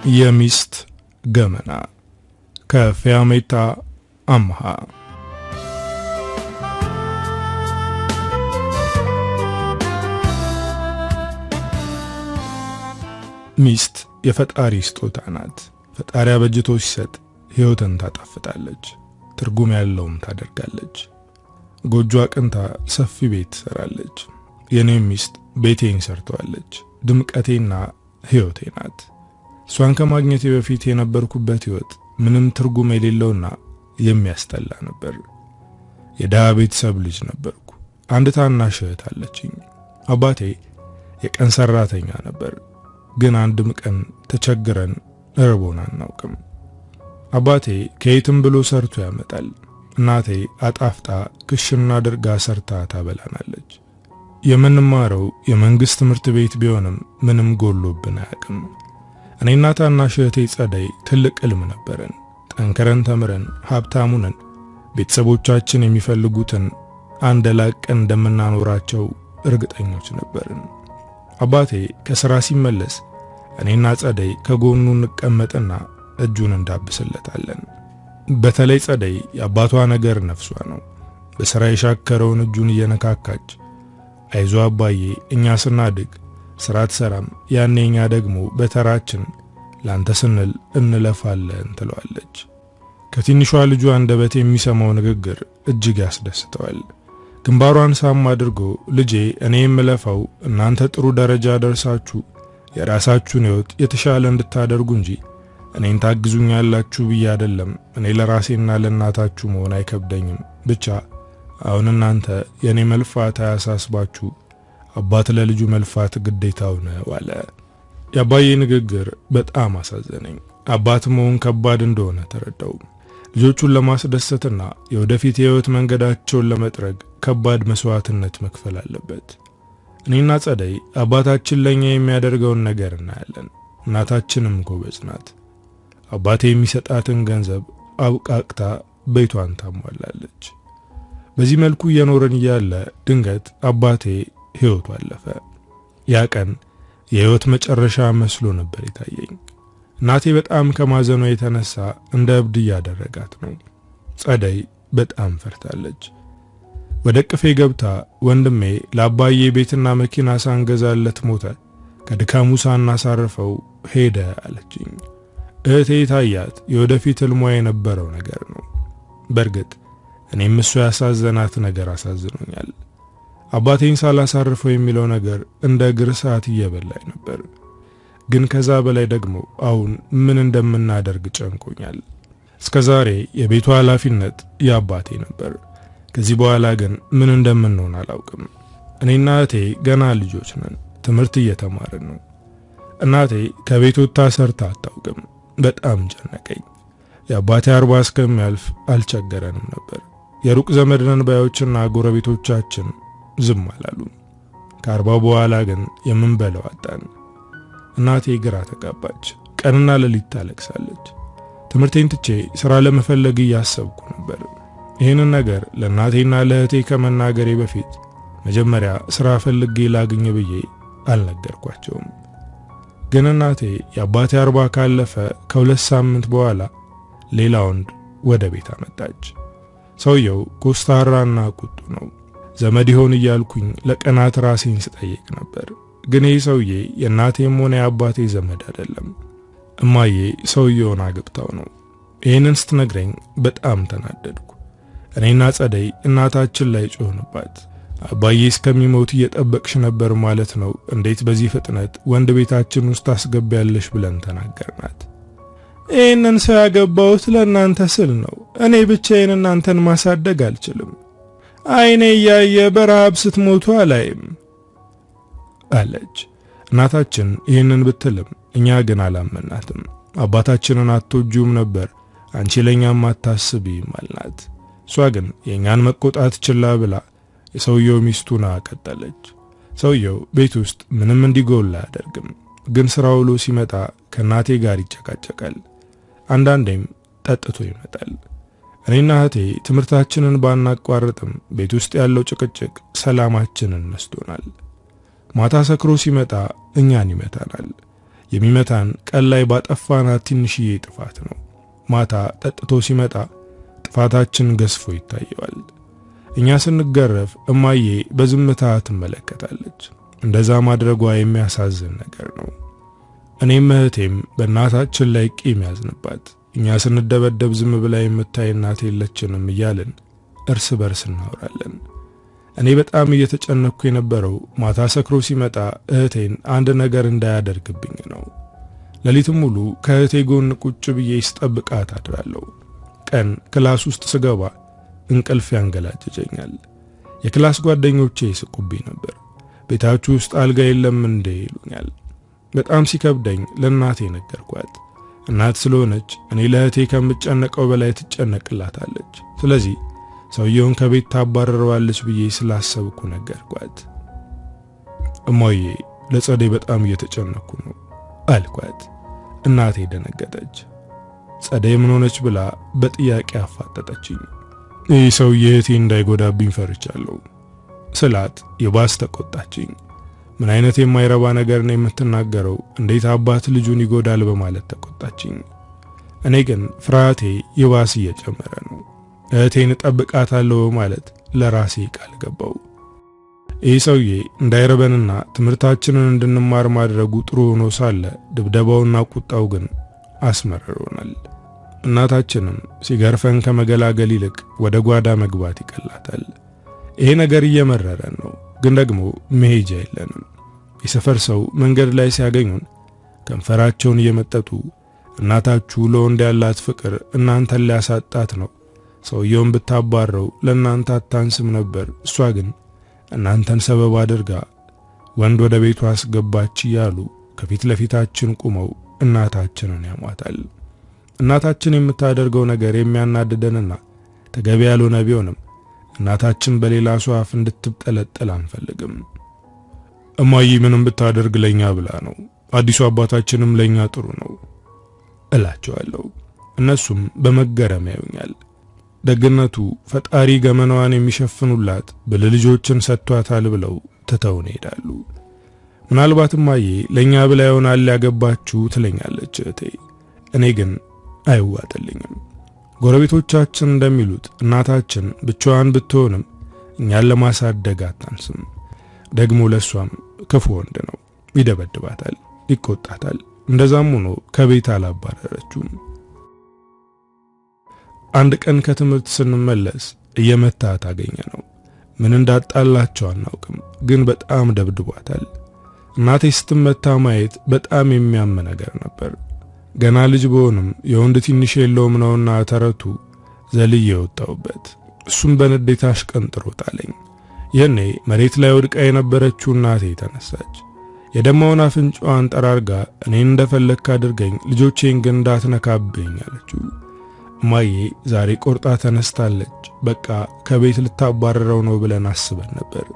የሚስት ገመና ከፊያሜታ አምሃ። ሚስት የፈጣሪ ስጦታ ናት። ፈጣሪ አበጅቶ ሲሰጥ ሕይወትን ታጣፍጣለች፣ ትርጉም ያለውም ታደርጋለች። ጎጆ አቅንታ ሰፊ ቤት ትሰራለች። የኔም ሚስት ቤቴን ሰርተዋለች። ድምቀቴና ሕይወቴ ናት። እሷን ከማግኘቴ በፊት የነበርኩበት ሕይወት ምንም ትርጉም የሌለውና የሚያስጠላ ነበር። የደሃ ቤተሰብ ልጅ ነበርኩ። አንድ ታናሽ እህት አለችኝ። አባቴ የቀን ሰራተኛ ነበር፣ ግን አንድም ቀን ተቸግረን እርቦን አናውቅም። አባቴ ከየትም ብሎ ሰርቶ ያመጣል። እናቴ አጣፍጣ ክሽና አድርጋ ሰርታ ታበላናለች። የምንማረው የመንግስት ትምህርት ቤት ቢሆንም ምንም ጎሎብን አያውቅም። እኔና ታናሽ እህቴ ጸደይ ትልቅ ሕልም ነበረን። ጠንክረን ተምረን ሀብታም ሆነን ቤተሰቦቻችን የሚፈልጉትን አንደላቀን እንደምናኖራቸው እርግጠኞች ነበርን። አባቴ ከሥራ ሲመለስ እኔና ጸደይ ከጎኑ እንቀመጥና እጁን እንዳብስለታለን። በተለይ ጸደይ የአባቷ ነገር ነፍሷ ነው። በሥራ የሻከረውን እጁን እየነካካች አይዞ አባዬ፣ እኛ ስናድግ ሥራ ትሰራም፣ ያኔ እኛ ደግሞ በተራችን ላንተ ስንል እንለፋለን ትለዋለች። ከትንሿ ልጇ አንደበት የሚሰማው ንግግር እጅግ ያስደስተዋል። ግንባሯን ሳም አድርጎ ልጄ፣ እኔ የምለፋው እናንተ ጥሩ ደረጃ ደርሳችሁ የራሳችሁን ሕይወት የተሻለ እንድታደርጉ እንጂ እኔን ታግዙኛላችሁ ብዬ አይደለም። እኔ ለራሴና ለእናታችሁ መሆን አይከብደኝም። ብቻ አሁን እናንተ የኔ መልፋት አያሳስባችሁ፣ አባት ለልጁ መልፋት ግዴታው ነው አለ። የአባዬ ንግግር በጣም አሳዘነኝ። አባት መሆን ከባድ እንደሆነ ተረዳው። ልጆቹን ለማስደሰትና የወደፊት የሕይወት መንገዳቸውን ለመጥረግ ከባድ መስዋዕትነት መክፈል አለበት። እኔና ጸደይ አባታችን ለኛ የሚያደርገውን ነገር እናያለን። እናታችንም ጎበዝ ናት። አባቴ የሚሰጣትን ገንዘብ አብቃቅታ ቤቷን ታሟላለች። በዚህ መልኩ እየኖርን እያለ ድንገት አባቴ ሕይወቱ አለፈ። ያ ቀን የሕይወት መጨረሻ መስሎ ነበር የታየኝ። እናቴ በጣም ከማዘኗ የተነሳ እንደ እብድ እያደረጋት ነው። ጸደይ በጣም ፈርታለች። ወደ ቅፌ ገብታ ወንድሜ ለአባዬ ቤትና መኪና ሳንገዛለት ሞተ፣ ከድካሙ ሳናሳርፈው ሄደ አለችኝ። እህቴ ታያት የወደፊት ሕልሟ የነበረው ነገር ነው። በእርግጥ እኔም እሷ ያሳዘናት ነገር አሳዝኖኛል። አባቴን ሳላሳርፈው የሚለው ነገር እንደ እግር ሰዓት እየበላኝ ነበር። ግን ከዛ በላይ ደግሞ አሁን ምን እንደምናደርግ ጨንቆኛል። እስከዛሬ የቤቱ ኃላፊነት የአባቴ ነበር። ከዚህ በኋላ ግን ምን እንደምንሆን አላውቅም። እኔና እህቴ ገና ልጆች ነን፣ ትምህርት እየተማርን ነው። እናቴ ከቤት ወጥታ ሰርታ አታውቅም። በጣም ጨነቀኝ። የአባቴ 40 እስከሚያልፍ አልቸገረንም ነበር። የሩቅ ዘመድ ነን ባዮችና ጎረቤቶቻችን ዝም አላሉ። ከ40 በኋላ ግን የምንበለው አጣን። እናቴ ግራ ተጋባች። ቀንና ሌሊት ታለቅሳለች። ትምህርቴን ትቼ ሥራ ለመፈለግ እያሰብኩ ነበር። ይህንን ነገር ለእናቴና ለእህቴ ከመናገሬ በፊት መጀመሪያ ሥራ ፈልጌ ላግኝ ብዬ አልነገርኳቸውም። ግን እናቴ የአባቴ 40 ካለፈ ከ2 ሳምንት በኋላ ሌላ ወንድ ወደ ቤት አመጣች። ሰውየው ኮስታራና ቁጡ ነው። ዘመድ ይሆን እያልኩኝ ለቀናት ራሴን ስጠይቅ ነበር። ግን ይህ ሰውዬ የእናቴም ሆነ የአባቴ ዘመድ አይደለም። እማዬ ሰውየውን አግብታው ነው። ይህንን ስትነግረኝ በጣም ተናደድኩ። እኔና ጸደይ እናታችን ላይ ጮህንባት። አባዬ እስከሚሞት እየጠበቅሽ ነበር ማለት ነው? እንዴት በዚህ ፍጥነት ወንድ ቤታችን ውስጥ አስገቢያለሽ ብለን ተናገርናት። ይህንን ሰው ያገባሁት ለእናንተ ስል ነው። እኔ ብቻዬን እናንተን ማሳደግ አልችልም። አይኔ እያየ በረሃብ ስትሞቱ አላይም አለች። እናታችን ይህንን ብትልም እኛ ግን አላመናትም። አባታችንን አትወጂውም ነበር፣ አንቺ ለኛም አታስቢም አልናት። እሷ ግን የኛን መቆጣት ችላ ብላ የሰውየው ሚስቱን አቀጠለች። ሰውየው ቤት ውስጥ ምንም እንዲጎል አያደርግም፣ ግን ስራው ውሎ ሲመጣ ከናቴ ጋር ይጨቃጨቃል። አንዳንዴም ጠጥቶ ይመጣል። እኔና እህቴ ትምህርታችንን ባናቋርጥም ቤት ውስጥ ያለው ጭቅጭቅ ሰላማችንን ነስቶናል። ማታ ሰክሮ ሲመጣ እኛን ይመታናል። የሚመታን ቀን ላይ ባጠፋናት ትንሽዬ ጥፋት ነው። ማታ ጠጥቶ ሲመጣ ጥፋታችን ገዝፎ ይታየዋል። እኛ ስንገረፍ እማዬ በዝምታ ትመለከታለች። እንደዛ ማድረጓ የሚያሳዝን ነገር ነው። እኔም እህቴም በእናታችን ላይ ቂም ያዝንባት። እኛ ስንደበደብ ዝም ብላ የምታይ እናት የለችንም እያልን እርስ በርስ እናወራለን። እኔ በጣም እየተጨነቅኩ የነበረው ማታ ሰክሮ ሲመጣ እህቴን አንድ ነገር እንዳያደርግብኝ ነው። ሌሊቱን ሙሉ ከእህቴ ጎን ቁጭ ብዬ ስጠብቃት አድራለሁ። ቀን ክላስ ውስጥ ስገባ እንቅልፍ ያንገላጀኛል። የክላስ ጓደኞቼ ይስቁብኝ ነበር። ቤታችሁ ውስጥ አልጋ የለም እንዴ ይሉኛል። በጣም ሲከብደኝ ለእናቴ ነገርኳት። እናት ስለሆነች እኔ ለእህቴ ከምጨነቀው በላይ ትጨነቅላታለች። ስለዚህ ሰውየውን ከቤት ታባረረዋለች ብዬ ስላሰብኩ ነገርኳት። እማዬ ለጸደይ በጣም እየተጨነኩ ነው አልኳት። እናቴ ደነገጠች። ጸደይ ምን ሆነች ብላ በጥያቄ አፋጠጠችኝ። ይህ ሰውዬ እህቴ እንዳይጎዳብኝ ፈርቻለሁ ስላት የባስ ተቆጣችኝ። ምን አይነት የማይረባ ነገር ነው የምትናገረው? እንዴት አባት ልጁን ይጎዳል በማለት ተቆጣችኝ። እኔ ግን ፍርሃቴ የባስ እየጨመረ ነው። እህቴን እጠብቃታለሁ በማለት ለራሴ ቃል ገባው። ይህ ሰውዬ እንዳይረበንና ትምህርታችንን እንድንማር ማድረጉ ጥሩ ሆኖ ሳለ ድብደባውና ቁጣው ግን አስመረሮናል። እናታችንም ሲገርፈን ከመገላገል ይልቅ ወደ ጓዳ መግባት ይቀላታል። ይሄ ነገር እየመረረን ነው፣ ግን ደግሞ መሄጃ የለንም። የሰፈር ሰው መንገድ ላይ ሲያገኙን ከንፈራቸውን እየመጠጡ እናታችሁ ለወንድ ያላት ፍቅር እናንተን ሊያሳጣት ነው፣ ሰውየውን ብታባረው ለእናንተ አታንስም ነበር፣ እሷ ግን እናንተን ሰበብ አድርጋ ወንድ ወደ ቤቷ አስገባች እያሉ ከፊት ለፊታችን ቆመው እናታችንን ያሟታል። እናታችን የምታደርገው ነገር የሚያናድደንና ተገቢ ያልሆነ ቢሆንም እናታችን በሌላ ሰው አፍ እንድትጠለጠል አንፈልግም። እማዬ ምንም ብታደርግ ለኛ ብላ ነው፣ አዲሱ አባታችንም ለኛ ጥሩ ነው እላቸዋለሁ። እነሱም በመገረም ያዩኛል። ደግነቱ ፈጣሪ ገመናዋን የሚሸፍኑላት ብልልጆችን ሰጥቷታል ብለው ትተውን ይሄዳሉ። ምናልባት እማዬ ለኛ ብላ ይሆናል ያገባችሁ ትለኛለች እህቴ። እኔ ግን አይዋጥልኝም። ጎረቤቶቻችን እንደሚሉት እናታችን ብቻዋን ብትሆንም እኛን ለማሳደግ አታንስም። ደግሞ ለሷም ክፉ ወንድ ነው፣ ይደበድባታል፣ ይቆጣታል። እንደዛም ሆኖ ከቤት አላባረረችውም። አንድ ቀን ከትምህርት ስንመለስ እየመታት አገኘ ነው። ምን እንዳጣላቸው አናውቅም፣ ግን በጣም ደብድቧታል። እናቴ ስትመታ ማየት በጣም የሚያም ነገር ነበር። ገና ልጅ በሆንም የወንድ ትንሽ የለውም ነውና ተረቱ ዘልዬ ወጣውበት። እሱም በንዴት አሽቀንጥሮ ጣለኝ። የኔ መሬት ላይ ወድቃ የነበረችው እናቴ ተነሳች። የደማውን አፍንጫዋን ጠራርጋ እኔን እንደፈለክ አድርገኝ፣ ልጆቼን ግን እንዳትነካብኝ አለችው። እማዬ ዛሬ ቆርጣ ተነስታለች። በቃ ከቤት ልታባረረው ነው ብለን አስበን ነበር፣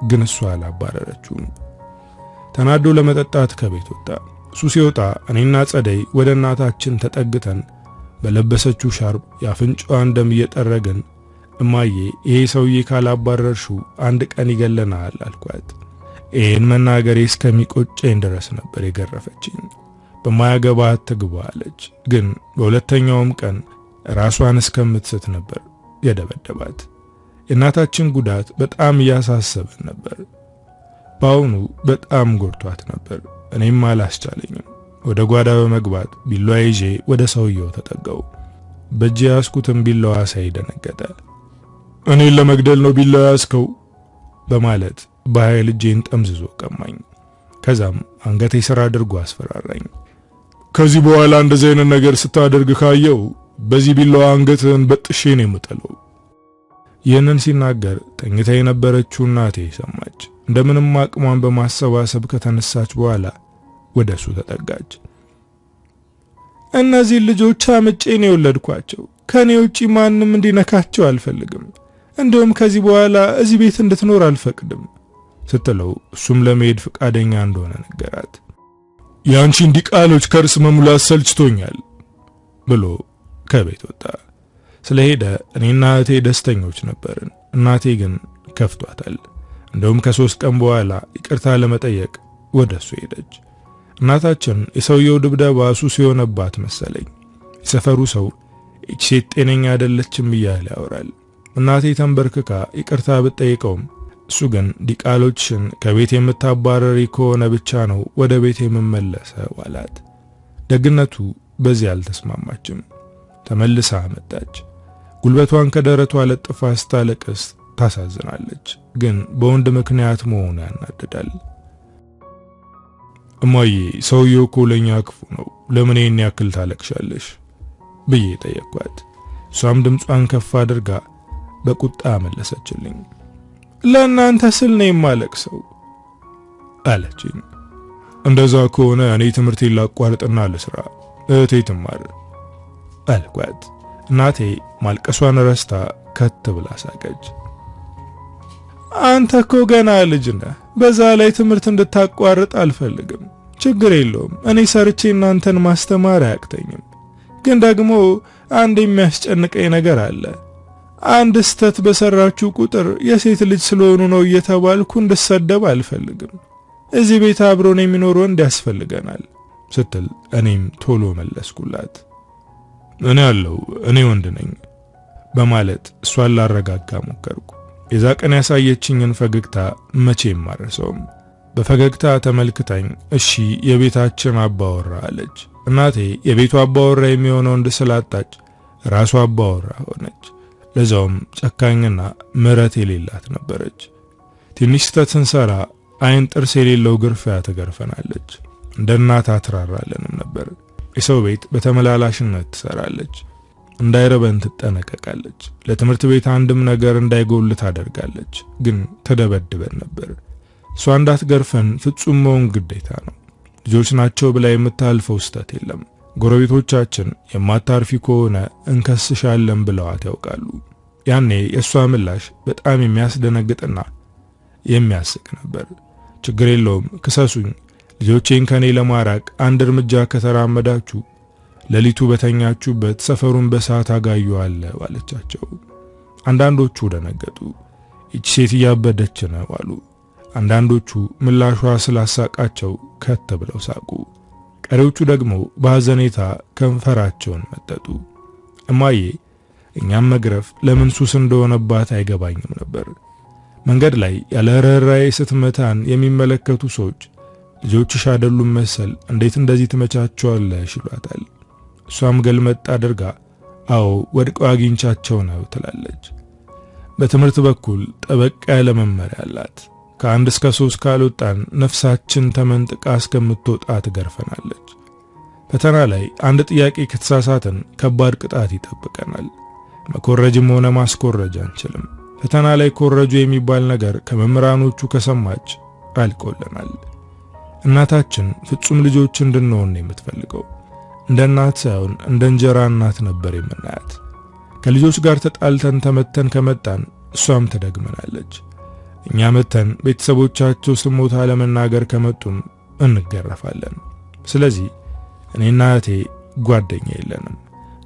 ግን እሷ አላባረረችውም። ተናዶ ለመጠጣት ከቤት ወጣ። እሱ ሲወጣ እኔና ጸደይ ወደ እናታችን ተጠግተን በለበሰችው ሻርፕ የአፍንጫዋን ደም እየጠረግን እማዬ ይሄ ሰውዬ ካላባረርሽው አንድ ቀን ይገለናል አልኳት። ይህን መናገሬ እስከሚቆጨኝ ድረስ ነበር የገረፈችኝ። በማያገባት ትግባ አለች። ግን በሁለተኛውም ቀን ራሷን እስከምትስት ነበር የደበደባት። የእናታችን ጉዳት በጣም እያሳሰበን ነበር። በአሁኑ በጣም ጎድቷት ነበር። እኔም አላስቻለኝም። ወደ ጓዳ በመግባት ቢላዋ ይዤ ወደ ሰውየው ተጠጋው። በእጄ ያስኩትን ቢላዋ ሳይ ደነገጠ። እኔን ለመግደል ነው ቢላዋ ያስከው በማለት በኃይል እጄን ጠምዝዞ ቀማኝ። ከዛም አንገቴ ስር አድርጎ አስፈራራኝ። ከዚህ በኋላ እንደዚህ አይነት ነገር ስታደርግ ካየው በዚህ ቢላዋ አንገትህን በጥሼ ነው የምጥለው። ይህንን ሲናገር ተኝታ የነበረችው እናቴ ሰማች። እንደምንም አቅሟን በማሰባሰብ ከተነሳች በኋላ ወደሱ ተጠጋች። እነዚህ ልጆች አምጬ ነው የወለድኳቸው፣ ከኔ ውጪ ማንም እንዲነካቸው አልፈልግም። እንደውም ከዚህ በኋላ እዚህ ቤት እንድትኖር አልፈቅድም ስትለው እሱም ለመሄድ ፈቃደኛ እንደሆነ ነገራት። ያንቺ እንዲቃሎች ከርስ መሙላት ሰልችቶኛል ብሎ ከቤት ወጣ። ስለሄደ እኔና እህቴ ደስተኞች ነበርን። እናቴ ግን ከፍቷታል። እንደውም ከ3 ቀን በኋላ ይቅርታ ለመጠየቅ ወደሱ ሄደች። እናታችን የሰውየው ድብደባ ሱስ የሆነባት መሰለኝ። የሰፈሩ ሰው እቺ ሴት ጤነኛ አይደለችም እያለ ያወራል። እናቴ ተንበርክካ ይቅርታ ብትጠይቀውም እሱ ግን ዲቃሎችን ከቤት የምታባረሪ ከሆነ ብቻ ነው ወደ ቤት የምመለሰው አላት። ደግነቱ በዚህ አልተስማማችም። ተመልሳ መጣች። ጉልበቷን ከደረቷ ለጥፋ ስታለቅስ ታሳዝናለች፣ ግን በወንድ ምክንያት መሆኑ ያናድዳል። እማዬ ሰውየው እኮ ለኛ ክፉ ነው፣ ለምን ይሄን ያክል ታለቅሻለሽ ብዬ ጠየቅኳት። እሷም ድምጿን ከፍ አድርጋ በቁጣ መለሰችልኝ። ለእናንተ ስል ነው የማለቅሰው አለችኝ። እንደዛ ከሆነ እኔ ትምህርቴን ላቋርጥና ልስራ፣ እህቴ ትማር አልኳት። እናቴ ማልቀሷን ረስታ ከት ብላ ሳቀች። አንተ እኮ ገና ልጅ ነህ፣ በዛ ላይ ትምህርት እንድታቋርጥ አልፈልግም። ችግር የለውም፣ እኔ ሰርቼ እናንተን ማስተማር አያቅተኝም። ግን ደግሞ አንድ የሚያስጨንቀኝ ነገር አለ። አንድ ስተት በሰራችሁ ቁጥር የሴት ልጅ ስለሆኑ ነው እየተባልኩ እንድሰደብ አልፈልግም። እዚህ ቤት አብሮን የሚኖር ወንድ ያስፈልገናል ስትል እኔም ቶሎ መለስኩላት። እኔ ወንድ ነኝ በማለት እሷን ላረጋጋ ሞከርኩ። የዛ ቀን ያሳየችኝን ፈገግታ መቼም አልረሳውም። በፈገግታ ተመልክታኝ እሺ የቤታችን አባወራ አለች። እናቴ የቤቱ አባወራ የሚሆነው ወንድ ስላጣች ራሷ አባወራ ሆነች። ለዛውም ጨካኝና ምሕረት የሌላት ነበረች። ትንሽ ስህተት ስንሰራ አይን ጥርስ የሌለው ግርፊያ ትገርፈናለች። እንደ እናት አትራራለንም ነበር። የሰው ቤት በተመላላሽነት ትሰራለች። እንዳይረበን ትጠነቀቃለች። ለትምህርት ቤት አንድም ነገር እንዳይጎል ታደርጋለች። ግን ተደበድበን ነበር። እሷ እንዳትገርፈን ፍጹም መሆን ግዴታ ነው። ልጆች ናቸው ብላ የምታልፈው ስህተት የለም። ጎረቤቶቻችን የማታርፊ ከሆነ እንከስሻለን ብለዋት ያውቃሉ። ያኔ የእሷ ምላሽ በጣም የሚያስደነግጥና የሚያስቅ ነበር። ችግር የለውም ክሰሱኝ፣ ልጆቼን ከኔ ለማራቅ አንድ እርምጃ ከተራመዳችሁ ሌሊቱ በተኛችሁበት ሰፈሩን በሰዓት አጋዩአለሁ አለቻቸው። አንዳንዶቹ ደነገጡ። እቺ ሴት እያበደች ነው አሉ። አንዳንዶቹ ምላሿ ስላሳቃቸው ከት ብለው ሳቁ። ቀሪዎቹ ደግሞ በሐዘኔታ ከንፈራቸውን መጠጡ። እማዬ እኛም መግረፍ ለምን ሱስ እንደሆነባት አይገባኝም ነበር። መንገድ ላይ ያለ ርህራሄ ስትመታን የሚመለከቱ ሰዎች ልጆችሽ አይደሉም መሰል እንዴት እንደዚህ ትመቻቸዋለሽ ይሏታል። እሷም ገልመጥ አድርጋ አዎ ወድቀው አግኝቻቸው ነው ትላለች። በትምህርት በኩል ጠበቅ ያለ መመሪያ አላት። ከ1 እስከ 3 ካልወጣን ነፍሳችን ተመንጥቃ እስከምትወጣ ትገርፈናለች። ፈተና ላይ አንድ ጥያቄ ከተሳሳትን ከባድ ቅጣት ይጠብቀናል። መኮረጅም ሆነ ማስኮረጅ አንችልም። ፈተና ላይ ኮረጁ የሚባል ነገር ከመምህራኖቹ ከሰማች አልቆልናል። እናታችን ፍጹም ልጆች እንድንሆን የምትፈልገው እንደ እናት ሳይሆን እንደ እንጀራ እናት ነበር የምናያት። ከልጆች ጋር ተጣልተን ተመተን ከመጣን እሷም ትደግመናለች። እኛ መተን ቤተሰቦቻቸው ስሞታ ለመናገር ከመጡም እንገረፋለን። ስለዚህ እኔና እህቴ ጓደኛ የለንም።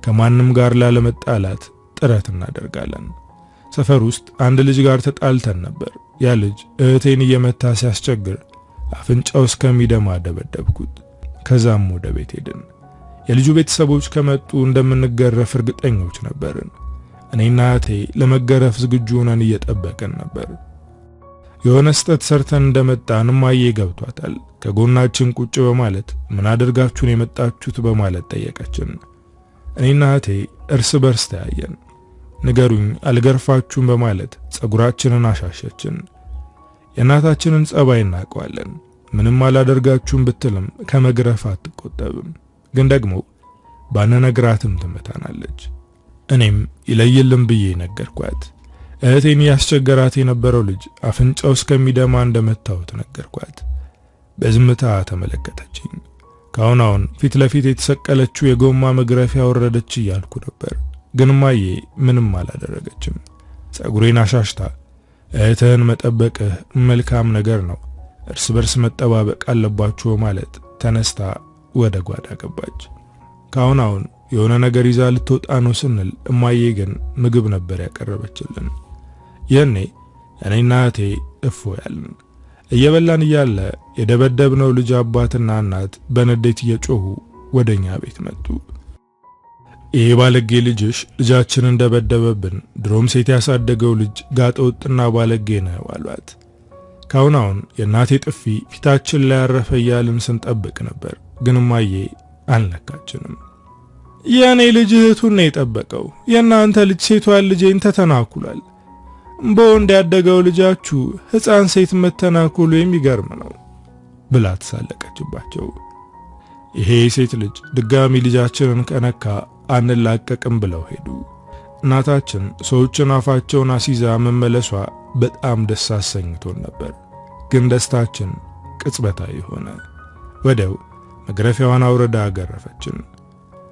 ከማንም ጋር ላለመጣላት ጥረት እናደርጋለን። ሰፈር ውስጥ አንድ ልጅ ጋር ተጣልተን ነበር። ያ ልጅ እህቴን እየመታ ሲያስቸግር አፍንጫው እስከሚደማ ደበደብኩት። ከዛም ወደ ቤት ሄድን። የልጁ ቤተሰቦች ከመጡ እንደምንገረፍ እርግጠኞች ነበርን። እኔና እህቴ ለመገረፍ ዝግጁ ሆነን እየጠበቅን ነበር። የሆነ ስህተት ሰርተን እንደመጣን እማዬ ገብቷታል። ከጎናችን ቁጭ በማለት ምን አድርጋችሁን የመጣችሁት በማለት ጠየቀችን። እኔና እህቴ እርስ በርስ ተያየን። ንገሩኝ አልገርፋችሁም በማለት ጸጉራችንን አሻሸችን። የእናታችንን ጸባይ እናውቀዋለን። ምንም አላደርጋችሁም ብትልም ከመግረፍ አትቆጠብም። ግን ደግሞ ባንነግራትም ትመታናለች። እኔም ይለይልን ብዬ ነገርኳት። እህቴን ያስቸገራት የነበረው ልጅ አፍንጫው እስከሚደማ እንደመታሁት ነገርኳት። በዝምታ ተመለከተችኝ። ካሁን ፊት ለፊት የተሰቀለችው የጎማ መግረፊያ ወረደች እያልኩ ነበር። ግን እማዬ ምንም አላደረገችም። ጸጉሬን አሻሽታ እህትህን መጠበቅህ መልካም ነገር ነው፣ እርስ በርስ መጠባበቅ አለባችሁ ማለት ተነስታ ወደ ጓዳ ገባች። ካሁን የሆነ ነገር ይዛ ልትወጣ ነው ስንል እማዬ ግን ምግብ ነበር ያቀረበችልን። የኔ እኔና እህቴ እፎ ያልን። እየበላን እያለ የደበደብነው ልጅ አባትና እናት በንዴት እየጮሁ ወደኛ ቤት መጡ። ይሄ ባለጌ ልጅሽ ልጃችንን እንደበደበብን ድሮም ሴት ያሳደገው ልጅ ጋጠወጥና ባለጌ ነው አሏት። ካሁን የእናቴ ጥፊ ፊታችን ላይ ያረፈ እያልን ስንጠብቅ ነበር፣ ግን እማዬ አልነካችንም። የኔ ልጅ እህቱን ነው የጠበቀው፣ የእናንተ ልጅ ሴቷን ልጄን ተተናኩሏል። በወንድ ያደገው ልጃችሁ ሕፃን ሴት መተናኩሉ የሚገርም ነው ብላ ተሳለቀችባቸው። ይሄ ሴት ልጅ ድጋሚ ልጃችንን ከነካ አንላቀቅም ብለው ሄዱ። እናታችን ሰዎችን አፋቸውን አሲዛ መመለሷ በጣም ደስ አሰኝቶን ነበር፣ ግን ደስታችን ቅጽበታዊ ሆነ። ወዲያው መግረፊያዋን አውርዳ አገረፈችን።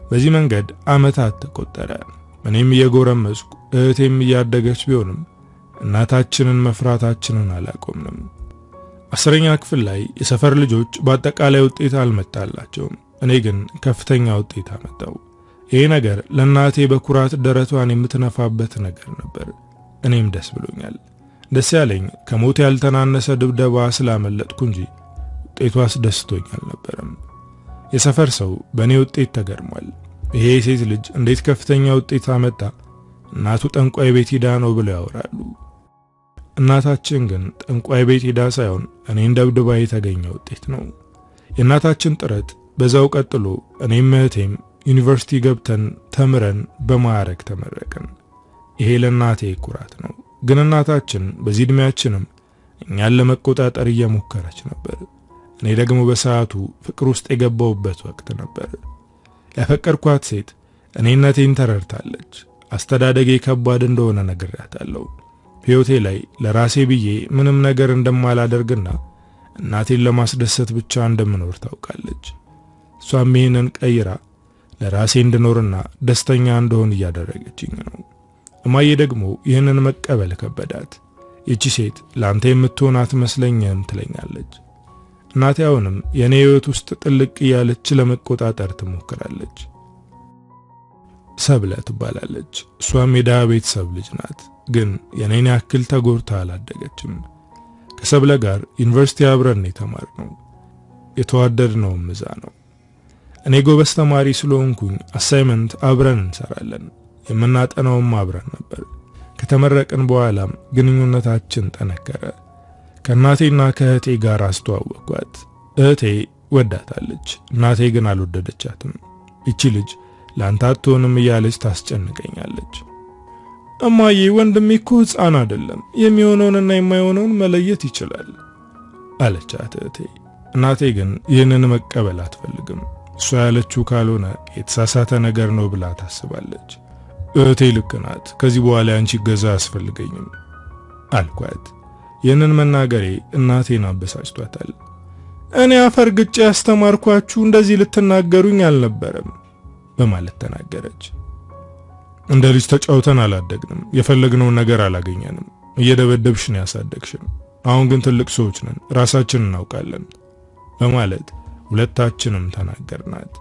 በዚህ መንገድ ዓመታት ተቆጠረ። እኔም እየጎረመስኩ እህቴም እያደገች ቢሆንም እናታችንን መፍራታችንን አላቆምንም። 10ኛ ክፍል ላይ የሰፈር ልጆች በአጠቃላይ ውጤት አልመጣላቸውም። እኔ ግን ከፍተኛ ውጤት አመጣው። ይሄ ነገር ለእናቴ በኩራት ደረቷን የምትነፋበት ነገር ነበር። እኔም ደስ ብሎኛል። ደስ ያለኝ ከሞት ያልተናነሰ ድብደባ ስላመለጥኩ እንጂ ውጤቷ አስደስቶኝ አልነበረም። የሰፈር ሰው በእኔ ውጤት ተገርሟል። ይሄ ሴት ልጅ እንዴት ከፍተኛ ውጤት አመጣ፣ እናቱ ጠንቋይ ቤት ሄዳ ነው ብለው ያወራሉ። እናታችን ግን ጠንቋይ ቤት ሄዳ ሳይሆን እኔን ደብድባ የተገኘ ውጤት ነው። የእናታችን ጥረት በዛው ቀጥሎ እኔም እህቴም ዩኒቨርሲቲ ገብተን ተምረን በማዕረግ ተመረቅን። ይሄ ለእናቴ ኩራት ነው። ግን እናታችን በዚህ ዕድሜያችንም እኛን ለመቆጣጠር እየሞከረች ነበር። እኔ ደግሞ በሰዓቱ ፍቅር ውስጥ የገባውበት ወቅት ነበር። ያፈቀርኳት ሴት እኔነቴን ተረድታለች። አስተዳደጌ ከባድ እንደሆነ ነግሬያታለሁ። ሕይወቴ ላይ ለራሴ ብዬ ምንም ነገር እንደማላደርግና እናቴን ለማስደሰት ብቻ እንደምኖር ታውቃለች። እሷም ይህንን ቀይራ ለራሴ እንድኖርና ደስተኛ እንደሆን እያደረገችኝ ነው። እማዬ ደግሞ ይህንን መቀበል ከበዳት። ይቺ ሴት ላንተ የምትሆን አትመስለኝም ትለኛለች። እናቴ አሁንም የኔ ሕይወት ውስጥ ጥልቅ እያለች ለመቆጣጠር ትሞክራለች። ሰብለ ትባላለች። እሷም የድሃ ቤተሰብ ልጅ ናት፣ ግን የኔን ያክል ተጎድታ አላደገችም። ከሰብለ ጋር ዩኒቨርሲቲ አብረን የተማርነው፣ የተዋደድነውም እዛ ነው። እኔ ጎበዝ ተማሪ ስለሆንኩኝ አሳይመንት አብረን እንሰራለን፣ የምናጠናውም አብረን ነበር። ከተመረቅን በኋላም ግንኙነታችን ጠነከረ። ከእናቴና ከእህቴ ጋር አስተዋወቅኳት። እህቴ ወዳታለች፣ እናቴ ግን አልወደደቻትም። ይቺ ልጅ ላንተ አትሆንም እያለች ታስጨንቀኛለች። እማዬ ወንድሜ እኮ ሕፃን አይደለም፣ የሚሆነውንና የማይሆነውን መለየት ይችላል አለቻት እህቴ። እናቴ ግን ይህንን መቀበል አትፈልግም። እሷ ያለችው ካልሆነ የተሳሳተ ነገር ነው ብላ ታስባለች። እህቴ ልክ ናት፣ ከዚህ በኋላ አንቺ ገዛ አያስፈልገኝም አልኳት። ይህንን መናገሬ እናቴን አበሳጭቷታል። እኔ አፈርግጬ ያስተማርኳችሁ እንደዚህ ልትናገሩኝ አልነበረም በማለት ተናገረች። እንደ ልጅ ተጫውተን አላደግንም፣ የፈለግነውን ነገር አላገኘንም። እየደበደብሽ ነው ያሳደግሽን። አሁን ግን ትልቅ ሰዎች ነን፣ ራሳችንን እናውቃለን በማለት ሁለታችንም ተናገርናት።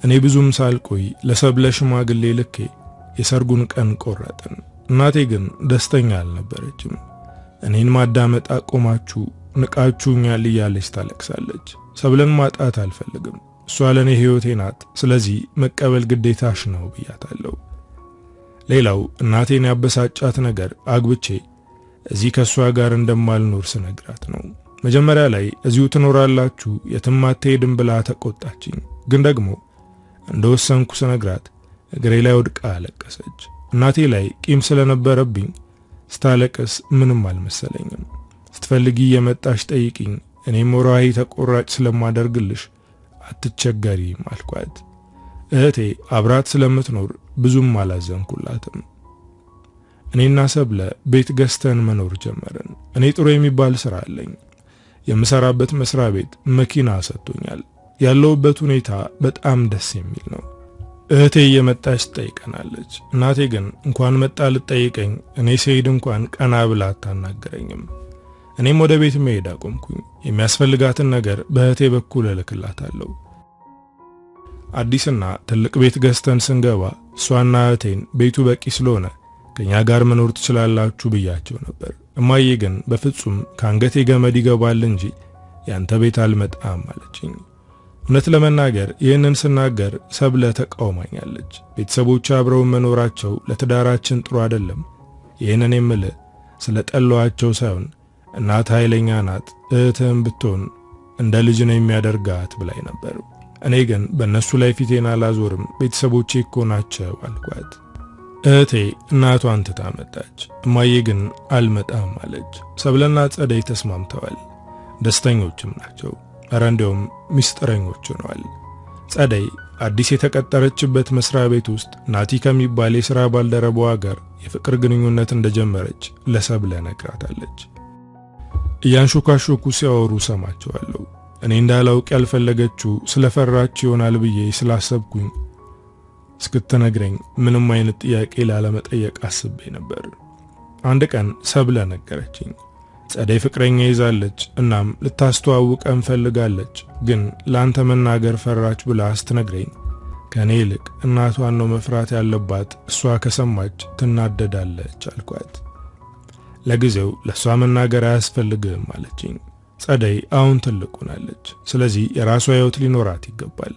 እኔ ብዙም ሳልቆይ ለሰብለ ሽማግሌ ልኬ የሰርጉን ቀን ቆረጥን። እናቴ ግን ደስተኛ አልነበረችም። እኔን ማዳመጥ አቆማችሁ፣ ንቃችሁኛል እያለች ታለቅሳለች። ሰብለን ማጣት አልፈልግም፣ እሷ ለኔ ሕይወቴ ናት፣ ስለዚህ መቀበል ግዴታሽ ነው ብያታለሁ። ሌላው እናቴን ያበሳጫት ነገር አግብቼ እዚህ ከሷ ጋር እንደማልኖር ስነግራት ነው። መጀመሪያ ላይ እዚሁ ትኖራላችሁ የትም አትሄድም ብላ ተቆጣችኝ። ግን ደግሞ እንደወሰንኩ ስነግራት እግሬ ላይ ወድቃ አለቀሰች። እናቴ ላይ ቂም ስለነበረብኝ ስታለቅስ ምንም አልመሰለኝም። ስትፈልጊ የመጣሽ ጠይቂኝ፣ እኔም ወራሂ ተቆራጭ ስለማደርግልሽ አትቸገሪም አልኳት። እህቴ አብራት ስለምትኖር ብዙም አላዘንኩላትም። እኔና ሰብለ ቤት ገዝተን መኖር ጀመርን። እኔ ጥሩ የሚባል ስራ አለኝ። የምሰራበት መስሪያ ቤት መኪና ሰጥቶኛል። ያለውበት ሁኔታ በጣም ደስ የሚል ነው። እህቴ እየመጣች ትጠይቀናለች። እናቴ ግን እንኳን መጣ ልትጠይቀኝ እኔ ስሄድ እንኳን ቀና ብላ አታናገረኝም። እኔም ወደ ቤት መሄድ አቆምኩኝ። የሚያስፈልጋትን ነገር በእህቴ በኩል እልክላታለሁ። አዲስና ትልቅ ቤት ገዝተን ስንገባ እሷና እህቴን ቤቱ በቂ ስለሆነ ከኛ ጋር መኖር ትችላላችሁ ብያቸው ነበር። እማዬ ግን በፍጹም ከአንገቴ ገመድ ይገባል እንጂ ያንተ ቤት አልመጣም አለችኝ። እውነት ለመናገር ይህንን ስናገር ሰብለ ተቃውማኛለች። ቤተሰቦች አብረው መኖራቸው ለትዳራችን ጥሩ አይደለም። ይህንን የምልህ ስለ ጠሏቸው ሳይሆን እናት ኃይለኛ ናት፣ እህትም ብትሆን እንደ ልጅ ነው የሚያደርጋት ብላኝ ነበር። እኔ ግን በእነሱ ላይ ፊቴን አላዞርም፣ ቤተሰቦቼ እኮ ናቸው አልኳት። እህቴ እናቷን ትታ መጣች። እማዬ ግን አልመጣም አለች። ሰብለና ጸደይ ተስማምተዋል። ደስተኞችም ናቸው። ኧረ እንዲያውም ሚስጥረኞች ሆነዋል። ጸደይ አዲስ የተቀጠረችበት መስሪያ ቤት ውስጥ ናቲ ከሚባል የሥራ ባልደረባዋ ጋር የፍቅር ግንኙነት እንደጀመረች ለሰብለ ነግራታለች። እያንሾካሾኩ ሲያወሩ ሰማቸዋለሁ። እኔ እንዳላውቅ ያልፈለገችው ስለፈራች ይሆናል ብዬ ስላሰብኩኝ እስክትነግረኝ ምንም አይነት ጥያቄ ላለመጠየቅ አስቤ ነበር። አንድ ቀን ሰብለ ነገረችኝ። ጸደይ ፍቅረኛ ይዛለች፣ እናም ልታስተዋውቀን ፈልጋለች፣ ግን ላንተ መናገር ፈራች ብላ ስትነግረኝ ከኔ ይልቅ እናቷን ነው መፍራት ያለባት፣ እሷ ከሰማች ትናደዳለች አልኳት። ለጊዜው ለሷ መናገር አያስፈልግም አለችኝ። ጸደይ አሁን ትልቅ ሆናለች፣ ስለዚህ የራሷ ሕይወት ሊኖራት ይገባል።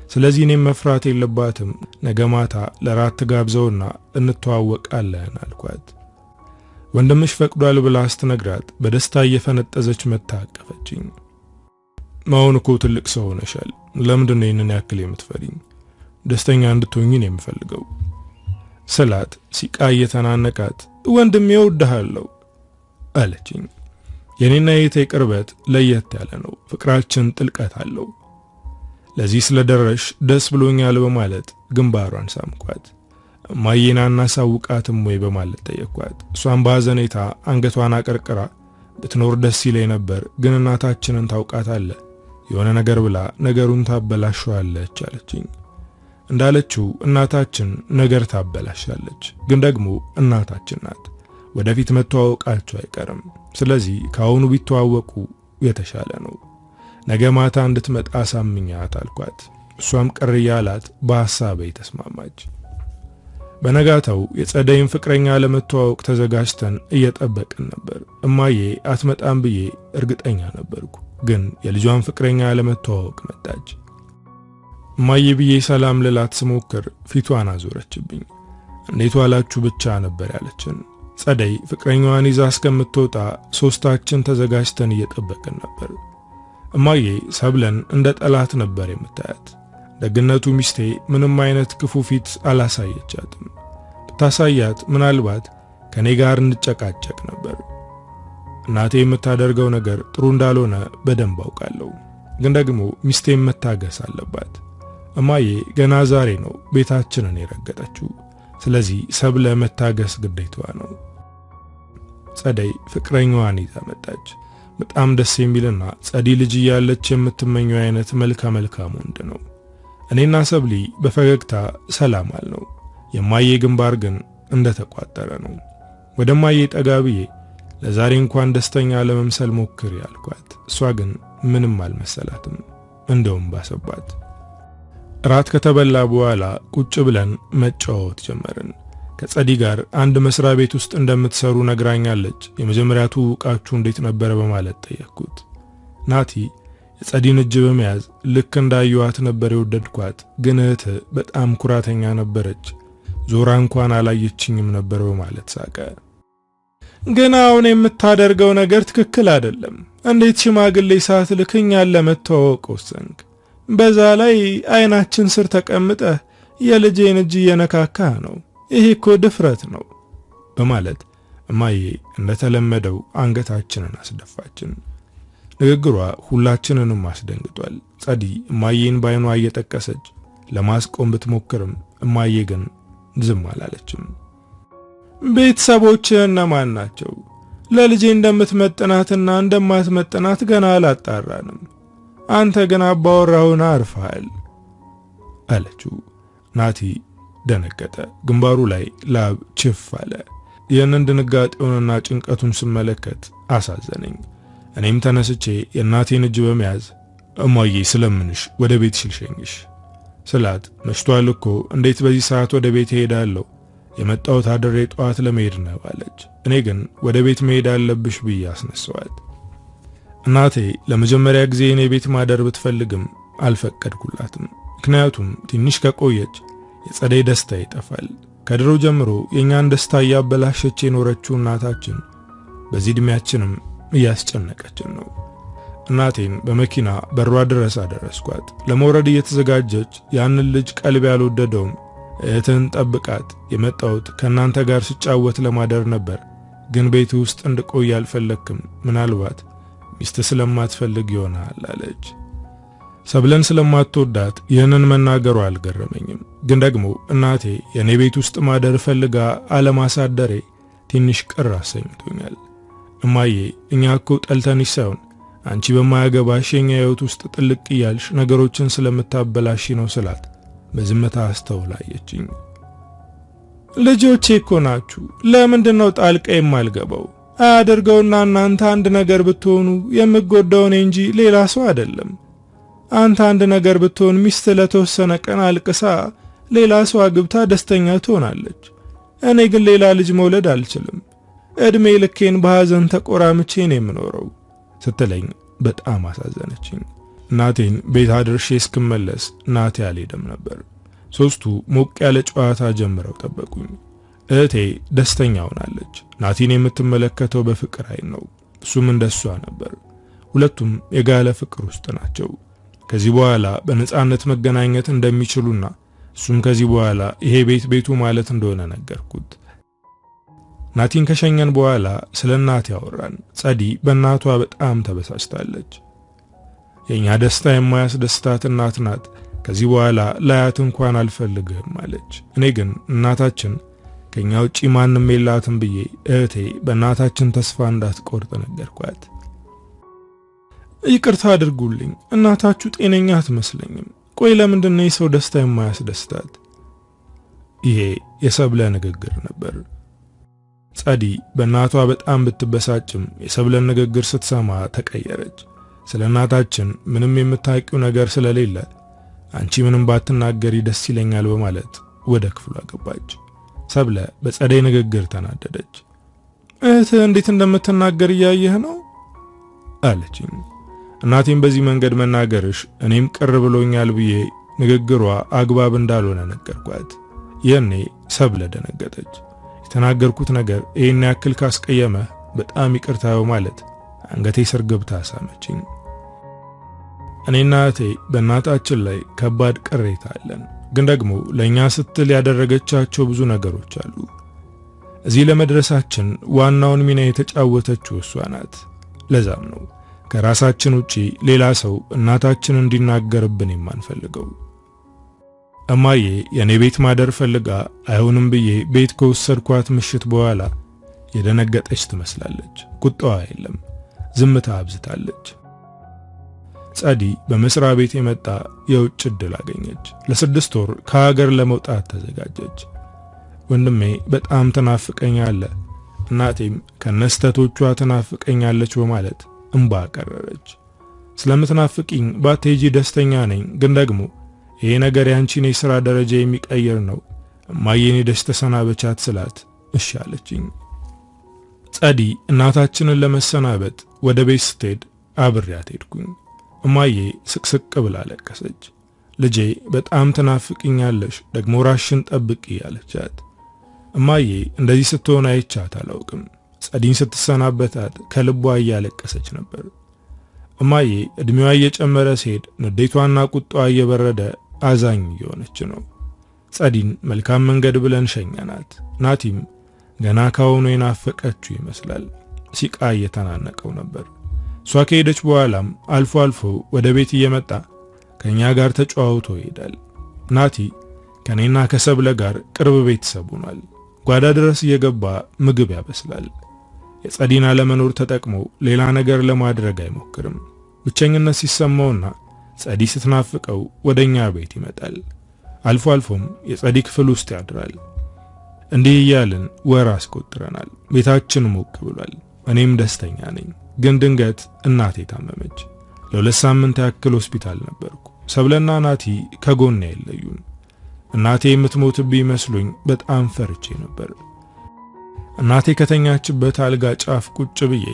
ስለዚህ እኔም መፍራት የለባትም። ነገ ማታ ለራት ጋብዘውና እንተዋወቃለን አልኳት። ወንድምሽ ፈቅዷል ብላ ስትነግራት በደስታ እየፈነጠዘች መታ አቀፈችኝ። አሁን እኮ ትልቅ ሰው ሆነሻል፣ ለምንድን ነው ይህንን ያክል የምትፈሪኝ? ደስተኛ እንድትሆኚ ነው የምፈልገው ስላት ሲቃ እየተናነቃት ወንድሜ እወድሃለሁ አለችኝ። የኔና የቴ ቅርበት ለየት ያለ ነው፣ ፍቅራችን ጥልቀት አለው። ለዚህ ስለደረሽ ደስ ብሎኛል በማለት ግንባሯን ሳምኳት። ማየና እናሳውቃትም ወይ በማለት ጠየቅኳት። እሷን በሐዘኔታ አንገቷን አቀርቅራ ብትኖር ደስ ይለኝ ነበር፣ ግን እናታችንን ታውቃታለህ፣ የሆነ ነገር ብላ ነገሩን ታበላሸዋለች አለችኝ። እንዳለችው እናታችን ነገር ታበላሻለች፣ ግን ደግሞ እናታችን ናት። ወደፊት መተዋወቃቸው አይቀርም። ስለዚህ ከአሁኑ ቢተዋወቁ የተሻለ ነው። ነገ ማታ እንድትመጣ ሳምኛት አልኳት። እሷም ቅር ያላት በሐሳቤ ተስማማች። በነጋታው የጸደይን ፍቅረኛ ለመተዋወቅ ተዘጋጅተን እየጠበቅን ነበር። እማዬ አትመጣም ብዬ እርግጠኛ ነበርኩ፣ ግን የልጇን ፍቅረኛ ለመተዋወቅ መጣች። እማዬ ብዬ ሰላም ልላት ስሞክር ፊቷን አዞረችብኝ። እንዴት ዋላችሁ ብቻ ነበር ያለችን። ጸደይ ፍቅረኛዋን ይዛ እስከምትወጣ ሶስታችን ተዘጋጅተን እየጠበቅን ነበር። እማዬ ሰብለን እንደ ጠላት ነበር የምታያት። ደግነቱ ሚስቴ ምንም አይነት ክፉ ፊት አላሳየቻትም። ብታሳያት ምናልባት ከኔ ጋር እንጨቃጨቅ ነበር። እናቴ የምታደርገው ነገር ጥሩ እንዳልሆነ በደንብ አውቃለሁ፣ ግን ደግሞ ሚስቴን መታገስ አለባት። እማዬ ገና ዛሬ ነው ቤታችንን የረገጠችው፣ ስለዚህ ሰብለ መታገስ ግዴታዋ ነው። ጸደይ ፍቅረኛዋን ይዛ መጣች። በጣም ደስ የሚልና ጸዲ ልጅ እያለች የምትመኘው አይነት መልካም ወንድ ነው። እኔና ሰብሊ በፈገግታ ሰላም አልነው። የማዬ ግንባር ግን እንደተቋጠረ ነው። ወደ ማዬ ጠጋ ብዬ ለዛሬ እንኳን ደስተኛ ለመምሰል ሞክሪ አልኳት። እሷ ግን ምንም አልመሰላትም፣ እንደውም ባሰባት። ራት ከተበላ በኋላ ቁጭ ብለን መጫወት ጀመርን። ከጸዲ ጋር አንድ መስሪያ ቤት ውስጥ እንደምትሰሩ ነግራኛለች። የመጀመሪያ ትውውቃችሁ እንዴት ነበር በማለት ጠየቅኩት። ናቲ የጸዲን እጅ በመያዝ ልክ እንዳየዋት ነበር የወደድኳት፣ ግን እህት በጣም ኩራተኛ ነበረች፣ ዞራ እንኳን አላየችኝም ነበር በማለት ሳቀ። ግን አሁን የምታደርገው ነገር ትክክል አይደለም። እንዴት ሽማግሌ ሳትልክ እኛን ለመተዋወቅ ወሰንክ? በዛ ላይ አይናችን ስር ተቀምጠህ የልጄን እጅ እየነካካህ ነው። ይሄ እኮ ድፍረት ነው በማለት እማዬ እንደተለመደው አንገታችንን አስደፋችን። ንግግሯ ሁላችንንም አስደንግጧል። ጸዲ እማዬን ባይኗ እየጠቀሰች ለማስቆም ብትሞክርም እማዬ ግን ዝም አላለችም። ቤተሰቦች እነማን ናቸው? ለልጄ እንደምትመጥናትና እንደማትመጥናት ገና አላጣራንም። አንተ ግን አባወራውን አርፈሃል አለችው። ናቲ ደነገጠ። ግንባሩ ላይ ላብ ችፍ አለ። ይህንን ድንጋጤውንና ጭንቀቱን ስመለከት አሳዘነኝ። እኔም ተነስቼ የእናቴን እጅ በመያዝ እማዬ ስለምንሽ ወደ ቤትሽ ልሸኝሽ ስላት፣ መሽቷል እኮ እንዴት በዚህ ሰዓት ወደ ቤት እሄዳለሁ? የመጣሁት አድሬ ጧት ለመሄድ ነው አለች። እኔ ግን ወደ ቤት መሄድ አለብሽ ብዬ አስነሳዋት። እናቴ ለመጀመሪያ ጊዜ እኔ ቤት ማደር ብትፈልግም አልፈቀድኩላትም። ምክንያቱም ትንሽ ከቆየች የጸደይ ደስታ ይጠፋል። ከድሮ ጀምሮ የኛን ደስታ ያበላሸች የኖረችው እናታችን በዚህ እድሜያችንም እያስጨነቀችን ነው። እናቴን በመኪና በሯ ድረስ አደረስኳት። ለመውረድ እየተዘጋጀች ያንን ልጅ ቀልብ ያልወደደውም እህትን ጠብቃት የመጣሁት ከናንተ ጋር ሲጫወት ለማደር ነበር፣ ግን ቤት ውስጥ እንድቆይ አልፈለክም፣ ምናልባት ሚስት ስለማትፈልግ ይሆናል አለች። ሰብለን ስለማትወዳት ይህንን መናገሩ አልገረመኝም። ግን ደግሞ እናቴ የኔ ቤት ውስጥ ማደር ፈልጋ አለማሳደሬ ትንሽ ቅር አሰኝቶኛል። እማዬ እኛ እኮ ጠልተንሽ ሳይሆን አንቺ በማያገባሽ የኛ ህይወት ውስጥ ጥልቅ እያልሽ ነገሮችን ስለምታበላሽ ነው ስላት በዝምታ አስተውላየችኝ። ልጆቼ እኮ ናችሁ፣ ለምንድነው ጣልቃ የማልገባው? አያደርገውና እናንተ አንድ ነገር ብትሆኑ የምጎዳው እኔ እንጂ ሌላ ሰው አይደለም። አንተ አንድ ነገር ብትሆን ሚስት ለተወሰነ ቀን አልቅሳ ሌላ ሰው አግብታ ደስተኛ ትሆናለች። እኔ ግን ሌላ ልጅ መውለድ አልችልም። እድሜ ልኬን በሐዘን ተቆራምቼ ነው የምኖረው ስትለኝ በጣም አሳዘነችኝ። እናቴን ቤት አድርሼ እስክመለስ እናቴ አልሄደም ነበር። ሶስቱ ሞቅ ያለ ጨዋታ ጀምረው ጠበቁኝ። እህቴ ደስተኛ ሆናለች። ናቲን የምትመለከተው በፍቅር አይን ነው። እሱም እንደሷ ነበር። ሁለቱም የጋለ ፍቅር ውስጥ ናቸው። ከዚህ በኋላ በነጻነት መገናኘት እንደሚችሉና እሱም ከዚህ በኋላ ይሄ ቤቱ ማለት እንደሆነ ነገርኩት። ናቲን ከሸኘን በኋላ ስለ እናቴ ያወራን። ጸዲ በእናቷ በጣም ተበሳጭታለች። የኛ ደስታ የማያስደስታት እናት ናት። ከዚህ በኋላ ላያት እንኳን አልፈልግም አለች። እኔ ግን እናታችን ከኛ ውጪ ማንም የላትም ብዬ እህቴ በእናታችን ተስፋ እንዳትቆርጥ ነገርኳት። ይቅርታ አድርጉልኝ፣ እናታችሁ ጤነኛ አትመስለኝም። ቆይ ለምንድን ነው የሰው ደስታ የማያስደስታት? ይሄ የሰብለ ንግግር ነበር። ጸዲ በእናቷ በጣም ብትበሳጭም የሰብለን ንግግር ስትሰማ ተቀየረች። ስለ እናታችን ምንም የምታውቂው ነገር ስለሌለ አንቺ ምንም ባትናገሪ ደስ ይለኛል በማለት ወደ ክፍሏ ገባች። ሰብለ በጸደይ ንግግር ተናደደች። እህት እንዴት እንደምትናገር እያየህ ነው አለችኝ። እናቴም በዚህ መንገድ መናገርሽ እኔም ቅር ብሎኛል ብዬ ንግግሯ አግባብ እንዳልሆነ ነገርኳት። የኔ ሰብለ ደነገጠች። የተናገርኩት ነገር ይሄን ያክል ካስቀየመ በጣም ይቅርታው ማለት አንገቴ ስር ገብታ ሳመችኝ። እኔና እህቴ በእናታችን ላይ ከባድ ቅሬታ አለን፣ ግን ደግሞ ለኛ ስትል ያደረገቻቸው ብዙ ነገሮች አሉ። እዚህ ለመድረሳችን ዋናውን ሚና የተጫወተችው እሷ ናት። ለዛም ነው ከራሳችን ውጪ ሌላ ሰው እናታችን እንዲናገርብን የማንፈልገው። እማዬ የኔ ቤት ማደር ፈልጋ አይሆንም ብዬ ቤት ከወሰድኳት ምሽት በኋላ የደነገጠች ትመስላለች። ቁጣዋ የለም፣ ዝምታ አብዝታለች። ጸዲ በመስሪያ ቤት የመጣ የውጭ ዕድል አገኘች። ለ6 ወር ከሀገር ለመውጣት ተዘጋጀች። ወንድሜ በጣም ትናፍቀኛለህ፣ እናቴም ከነስተቶቿ ትናፍቀኛለች በማለት እንባ ቀረረች። ስለምትናፍቂኝ ባትሄጂ ደስተኛ ነኝ፣ ግን ደግሞ ይሄ ነገር ያንቺን የሥራ ደረጃ የሚቀይር ነው። እማዬን ሄደሽ ተሰናበቻት ስላት እሺ አለችኝ። ጸዲ እናታችንን ለመሰናበት ወደ ቤት ስትሄድ አብሬያት ሄድኩኝ። እማዬ ስቅስቅ ብላ ለቀሰች። ልጄ በጣም ትናፍቅኛለሽ፣ ደግሞ ራሽን ጠብቂ አለቻት። እማዬ እንደዚህ ስትሆን አይቻት አላውቅም። ጸዲን ስትሰናበታት ከልቧ እያለቀሰች ነበር። እማዬ እድሜዋ እየጨመረ ሲሄድ ንዴቷና ቁጣዋ እየበረደ አዛኝ እየሆነች ነው። ጸዲን መልካም መንገድ ብለን ሸኘናት። ናቲም ገና ካሁኑ የናፈቀችው ይመስላል። ሲቃ እየተናነቀው ነበር። እሷ ከሄደች በኋላም አልፎ አልፎ ወደ ቤት እየመጣ ከኛ ጋር ተጫዋውቶ ይሄዳል። ናቲ ከኔና ከሰብለ ጋር ቅርብ ቤተሰብ ሆኗል። ጓዳ ድረስ እየገባ ምግብ ያበስላል። የጸዲን አለመኖር ተጠቅሞ ሌላ ነገር ለማድረግ አይሞክርም። ብቸኝነት ሲሰማውና ጸዲ ስትናፍቀው ወደኛ ቤት ይመጣል። አልፎ አልፎም የጸዲ ክፍል ውስጥ ያድራል። እንዲህ እያልን ወር አስቆጥረናል። ቤታችን ሞቅ ብሏል። እኔም ደስተኛ ነኝ። ግን ድንገት እናቴ ታመመች። ለ2 ሳምንት ያክል ሆስፒታል ነበርኩ። ሰብለና ናቲ ከጎኔ አይለዩም። እናቴ የምትሞትብኝ መስሎኝ በጣም ፈርቼ ነበር። እናቴ ከተኛችበት አልጋ ጫፍ ቁጭ ብዬ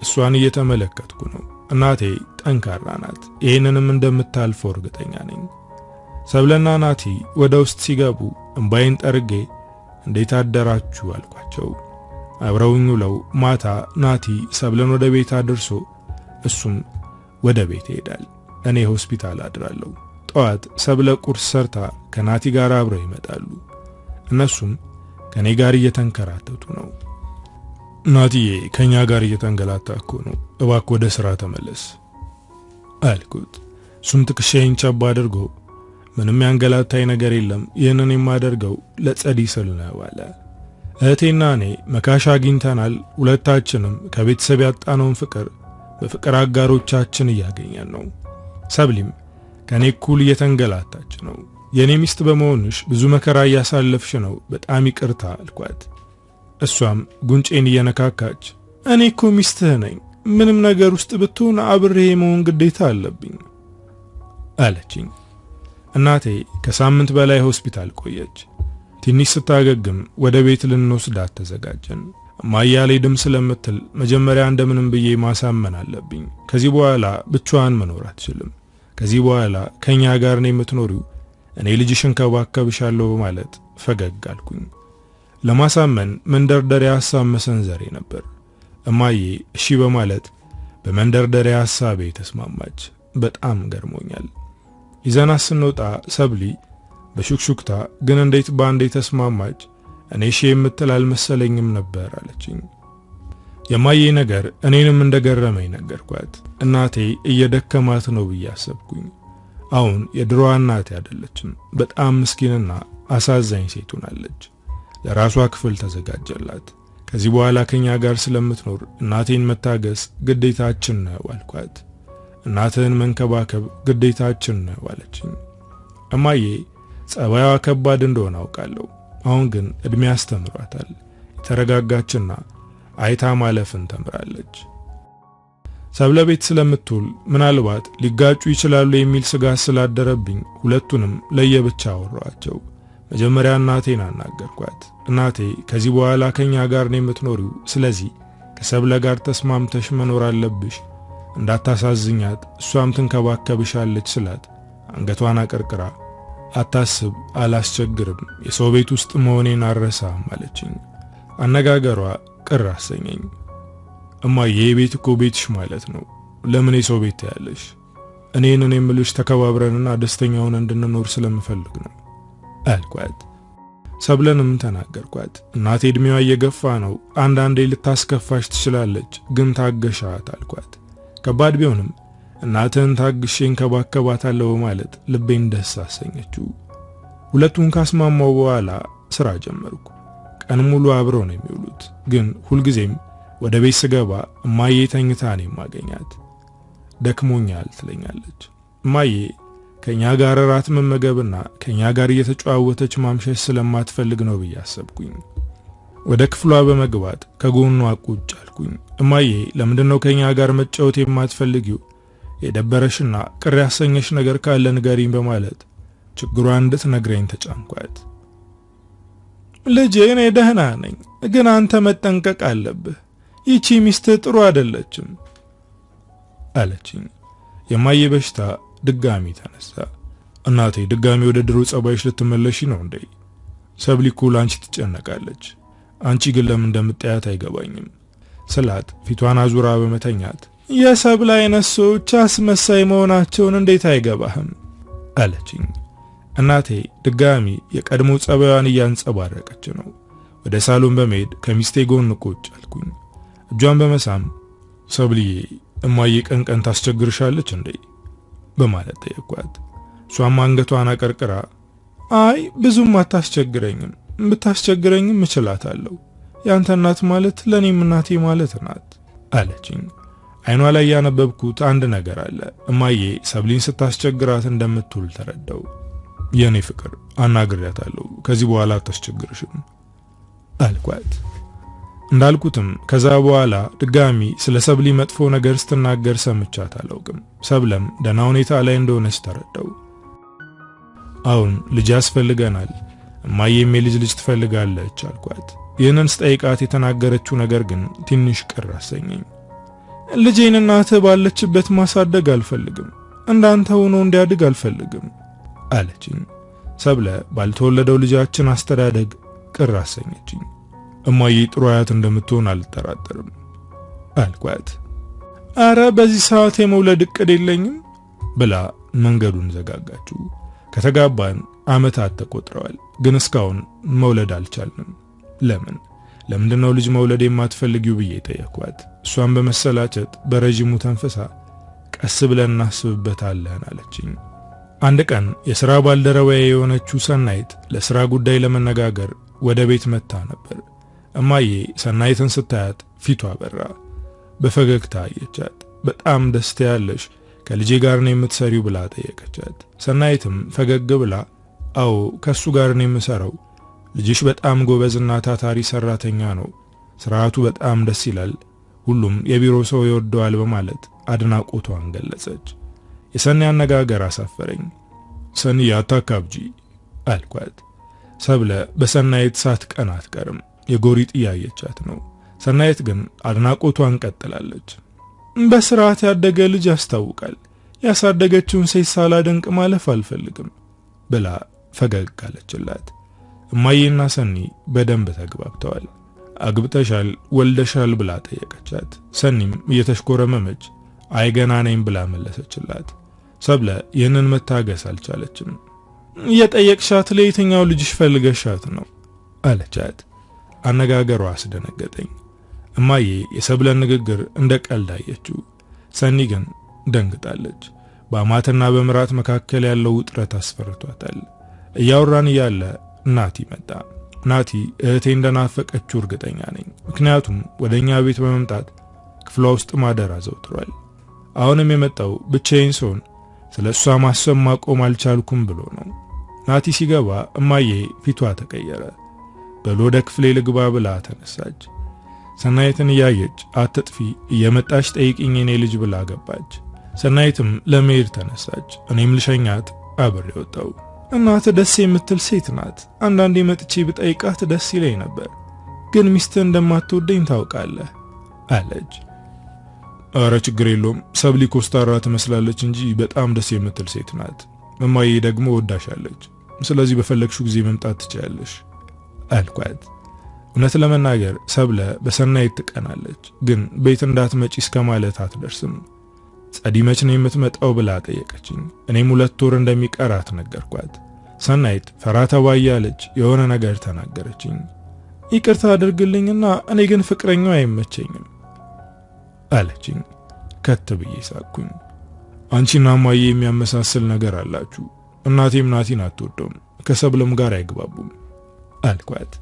እሷን እየተመለከትኩ ነው። እናቴ ጠንካራ ናት። ይህንንም እንደምታልፈው እርግጠኛ ነኝ። ሰብለና ናቲ ወደ ውስጥ ሲገቡ እንባይን ጠርጌ እንዴት አደራችሁ አልኳቸው። አብረውኝ ውለው ማታ ናቲ ሰብለን ወደ ቤት አድርሶ እሱም ወደ ቤት ይሄዳል። እኔ ሆስፒታል አድራለሁ። ጠዋት ሰብለ ቁርስ ሰርታ ከናቲ ጋር አብረው ይመጣሉ። እነሱም ከኔ ጋር እየተንከራተቱ ነው። ናቲዬ ከኛ ጋር እየተንገላታ እኮ ነው፣ እባክህ ወደ ስራ ተመለስ አልኩት። እሱም ትከሻዬን ቸብ አድርጎ ምንም ያንገላታኝ ነገር የለም፣ ይህንን የማደርገው ለጸዲ ስል ነው አለ። እህቴና እኔ መካሽ አግኝተናል። ሁለታችንም ከቤተሰብ ያጣነውን ፍቅር በፍቅር አጋሮቻችን እያገኘን ነው። ሰብሊም ከኔ እኩል እየተንገላታች ነው። የኔ ሚስት በመሆንሽ ብዙ መከራ እያሳለፍሽ ነው፣ በጣም ይቅርታ አልኳት። እሷም ጉንጬን እየነካካች እኔ እኮ ሚስትህ ነኝ፣ ምንም ነገር ውስጥ ብትሆን አብሬ መሆን ግዴታ አለብኝ አለችኝ። እናቴ ከሳምንት በላይ ሆስፒታል ቆየች። ትንሽ ስታገግም ወደ ቤት ልንወስዳት ተዘጋጀን። ማያሌ ድም ስለምትል መጀመሪያ እንደምንም ብዬ ማሳመን አለብኝ። ከዚህ በኋላ ብቻዋን መኖር አትችልም። ከዚህ በኋላ ከኛ ጋር ነው የምትኖሪው፣ እኔ ልጅሽን ከባከብሻለሁ በማለት ፈገግ አልኩኝ። ለማሳመን መንደርደሪያ ሐሳብ መሰንዘሬ ነበር። እማዬ እሺ በማለት በመንደርደሪያ ሐሳቤ ተስማማች። በጣም ገርሞኛል። ይዘና ስንወጣ ሰብሊ በሹክሹክታ ግን እንዴት ባንዴ ተስማማች? እኔ እሺ የምትል አልመሰለኝም ነበር አለችኝ። የማዬ ነገር እኔንም እንደገረመኝ ነገርኳት። እናቴ እየደከማት ነው ብዬ አሰብኩኝ። አሁን የድሮዋ እናቴ አይደለችም። በጣም ምስኪንና አሳዛኝ ሴት ሆናለች። ለራሷ ክፍል ተዘጋጀላት። ከዚህ በኋላ ከኛ ጋር ስለምትኖር እናቴን መታገስ ግዴታችን ነው አልኳት። እናትህን መንከባከብ ግዴታችን ነው አለችኝ። እማዬ ጸባይዋ ከባድ እንደሆነ አውቃለሁ። አሁን ግን እድሜ ያስተምሯታል። የተረጋጋችና አይታ ማለፍን ተምራለች። ሰብለ ቤት ስለምትውል ምናልባት ሊጋጩ ይችላሉ የሚል ስጋት ስላደረብኝ ሁለቱንም ለየብቻ አወራቸው። መጀመሪያ እናቴን አናገርኳት። እናቴ ከዚህ በኋላ ከኛ ጋር ነው የምትኖሪው፣ ስለዚህ ከሰብለ ጋር ተስማምተሽ መኖር አለብሽ፣ እንዳታሳዝኛት፣ እሷም ትንከባከብሻለች ስላት አንገቷን አቀርቅራ አታስብ፣ አላስቸግርም፣ የሰው ቤት ውስጥ መሆኔን አረሳም አለችኝ። አነጋገሯ ቅር አሰኘኝ። እማዬ የቤት እኮ ቤትሽ ማለት ነው፣ ለምን የሰው ቤት ያለሽ? እኔን የምልሽ ተከባብረንና ደስተኛ ሆነን እንድንኖር ስለምፈልግ ነው አልኳት። ሰብለንም ተናገርኳት። እናቴ እድሜዋ እየገፋ ነው፣ አንዳንዴ ልታስከፋሽ ትችላለች፣ ግን ታገሻት አልኳት። ከባድ ቢሆንም እናትህን ታግሼ እንከባከባታለሁ በማለት ልቤን ደስ አሰኘችው። ሁለቱን ካስማማው በኋላ ስራ ጀመርኩ። ቀን ሙሉ አብረው ነው የሚውሉት፣ ግን ሁልጊዜም ወደ ቤት ስገባ እማዬ ተኝታ ነው የማገኛት። ደክሞኛል ትለኛለች። እማዬ ከኛ ጋር ራት መመገብና ከኛ ጋር እየተጨዋወተች ማምሸሽ ስለማትፈልግ ነው ብዬ አሰብኩኝ። ወደ ክፍሏ በመግባት ከጎኗ ቁጭ አልኩኝ። እማዬ ለምንድነው ከኛ ጋር መጫወት የማትፈልጊው? የደበረሽና ቅር ያሰኘሽ ነገር ካለ ንገሪኝ በማለት ችግሯን እንድትነግረኝ ተጫንኳት። ልጄ እኔ ደህና ነኝ፣ ግን አንተ መጠንቀቅ አለብህ። ይቺ ሚስት ጥሩ አይደለችም አለችኝ። የማዬ በሽታ ድጋሚ ተነሳ። እናቴ ድጋሚ ወደ ድሮ ጸባይሽ ልትመለሺ ነው እንዴ? ሰብሊኩ ላንቺ ትጨነቃለች፣ አንቺ ግን ለምን እንደምትጠያት አይገባኝም ስላት ፊቷን አዙራ በመተኛት የሰብል አይነት ሰዎች አስመሳይ መሆናቸውን እንዴት አይገባህም አለችኝ። እናቴ ድጋሚ የቀድሞ ጸባዩን እያንጸባረቀች ነው። ወደ ሳሎን በመሄድ ከሚስቴ ጎን ቁጭ አልኩኝ። እጇን በመሳም ሰብልዬ እማዬ ቀን ቀን ታስቸግርሻለች እንዴ በማለት ጠየቅኳት። እሷም አንገቷን አቀርቅራ አይ ብዙም አታስቸግረኝም፣ ብታስቸግረኝም እችላታለሁ፣ ያንተ እናት ማለት ለኔም እናቴ ማለት ናት አለችኝ። አይኗ ላይ ያነበብኩት አንድ ነገር አለ። እማዬ ሰብሊን ስታስቸግራት እንደምትውል ተረዳው። የኔ ፍቅር አናግሬያታለሁ፣ ከዚህ በኋላ አታስቸግርሽም አልኳት። እንዳልኩትም ከዛ በኋላ ድጋሚ ስለ ሰብሊ መጥፎ ነገር ስትናገር ሰምቻት አላውቅም። ሰብለም ደህና ሁኔታ ላይ እንደሆነች ተረዳው። አሁን ልጅ ያስፈልገናል፣ እማዬም የልጅ ልጅ ትፈልጋለች አልኳት። ይህንን ስጠይቃት የተናገረችው ነገር ግን ትንሽ ቅር አሰኘኝ። ልጄን እናትህ ባለችበት ማሳደግ አልፈልግም፣ እንዳንተ ሆኖ እንዲያድግ አልፈልግም አለችኝ። ሰብለ ባልተወለደው ልጃችን አስተዳደግ ቅር አሰኘችኝ። እማዬ ጥሩ አያት እንደምትሆን አልጠራጠርም አልኳት። አረ በዚህ ሰዓት የመውለድ እቅድ የለኝም ብላ መንገዱን ዘጋጋችው። ከተጋባን ዓመታት ተቆጥረዋል፣ ግን እስካሁን መውለድ አልቻልንም። ለምንድነው ልጅ መውለድ የማትፈልጊው ብዬ ጠየቅኳት። እሷን በመሰላቸት በረጅሙ ተንፈሳ ቀስ ብለን እናስብበታለን አለችኝ። አንድ ቀን የሥራ ባልደረባዬ የሆነችው ሰናይት ለሥራ ጉዳይ ለመነጋገር ወደ ቤት መጣ ነበር። እማዬ ሰናይትን ስታያት ፊቷ በራ። በፈገግታ አየቻት። በጣም ደስታ ያለሽ ከልጄ ጋር ነው የምትሰሪው ብላ ጠየቀቻት። ሰናይትም ፈገግ ብላ አዎ ከሱ ጋር ነው የምሰራው፣ ልጅሽ በጣም ጎበዝና ታታሪ ሰራተኛ ነው፣ ስርዓቱ በጣም ደስ ይላል፣ ሁሉም የቢሮ ሰው ይወደዋል በማለት አድናቆቷን ገለጸች። የሰኒ አነጋገር አሳፈረኝ። ሰኒ አታካብጂ አልኳት። ሰብለ በሰናይት ሳትቀና አትቀርም፣ የጎሪጥ እያየቻት ነው። ሰናይት ግን አድናቆቷን ቀጥላለች። በስርዓት ያደገ ልጅ ያስታውቃል፣ ያሳደገችውን ሴት ሳላደንቅ ማለፍ አልፈልግም ብላ ፈገግ አለችላት። እማዬና ሰኒ በደንብ ተግባብተዋል። አግብተሻል ወልደሻል ብላ ጠየቀቻት። ሰኒም እየተሽኮረመመች አይ ገና ነኝ ብላ መለሰችላት። ሰብለ ይህንን መታገስ አልቻለችም። የጠየቅሻት ለየትኛው ልጅሽ ፈልገሻት ነው አለቻት። አነጋገሯ አስደነገጠኝ። እማዬ የሰብለን ንግግር እንደ ቀልድ አየችው። ሰኒ ግን ደንግጣለች። በአማትና በምራት መካከል ያለው ውጥረት አስፈርቷታል። እያወራን እያለ ናቲ መጣ። ናቲ እህቴ እንደናፈቀችው እርግጠኛ ነኝ። ምክንያቱም ወደኛ ቤት በመምጣት ክፍሏ ውስጥ ማደር አዘውትሯል። አሁንም የመጣው ብቻዬን ስሆን ስለሷ ማሰብ ማቆም አልቻልኩም ብሎ ነው። ናቲ ሲገባ እማዬ ፊቷ ተቀየረ። በል ወደ ክፍሌ ልግባ ብላ ተነሳች። ሰናይትን እያየች አትጥፊ እየመጣች ጠይቂኝ የኔ ልጅ ብላ ገባች። ሰናይትም ለመሄድ ተነሳች። እኔም ልሸኛት አብሬ ወጣው። እናት ደስ የምትል ሴት ናት። አንዳንዴ መጥቼ ብጠይቃት ደስ ይለኝ ነበር፣ ግን ሚስት እንደማትወደኝ ታውቃለህ አለች። አረ ችግር የለውም፣ ሰብሊ ኮስታራ ትመስላለች እንጂ በጣም ደስ የምትል ሴት ናት። እማዬ ደግሞ ወዳሻለች፣ ስለዚህ በፈለግሽው ጊዜ መምጣት ትችያለሽ አልኳት። እውነት ለመናገር ሰብለ በሰናይት ትቀናለች፣ ግን ቤት እንዳትመጪ እስከማለት አትደርስም። ጸዲ መች ነው የምትመጣው ብላ ጠየቀችኝ። እኔም 2 ወር እንደሚቀራት ነገርኳት። ሰናይት ፈራ ተባ እያለች የሆነ ነገር ተናገረችኝ። ይቅርታ አድርግልኝና እኔ ግን ፍቅረኛው አይመቸኝም አለችኝ። ከት ብዬ ሳቅኩኝ። አንቺና እማዬ የሚያመሳስል ነገር አላችሁ። እናቴም ናቲን አትወደውም፣ ከሰብለም ጋር አይግባቡም አልኳት።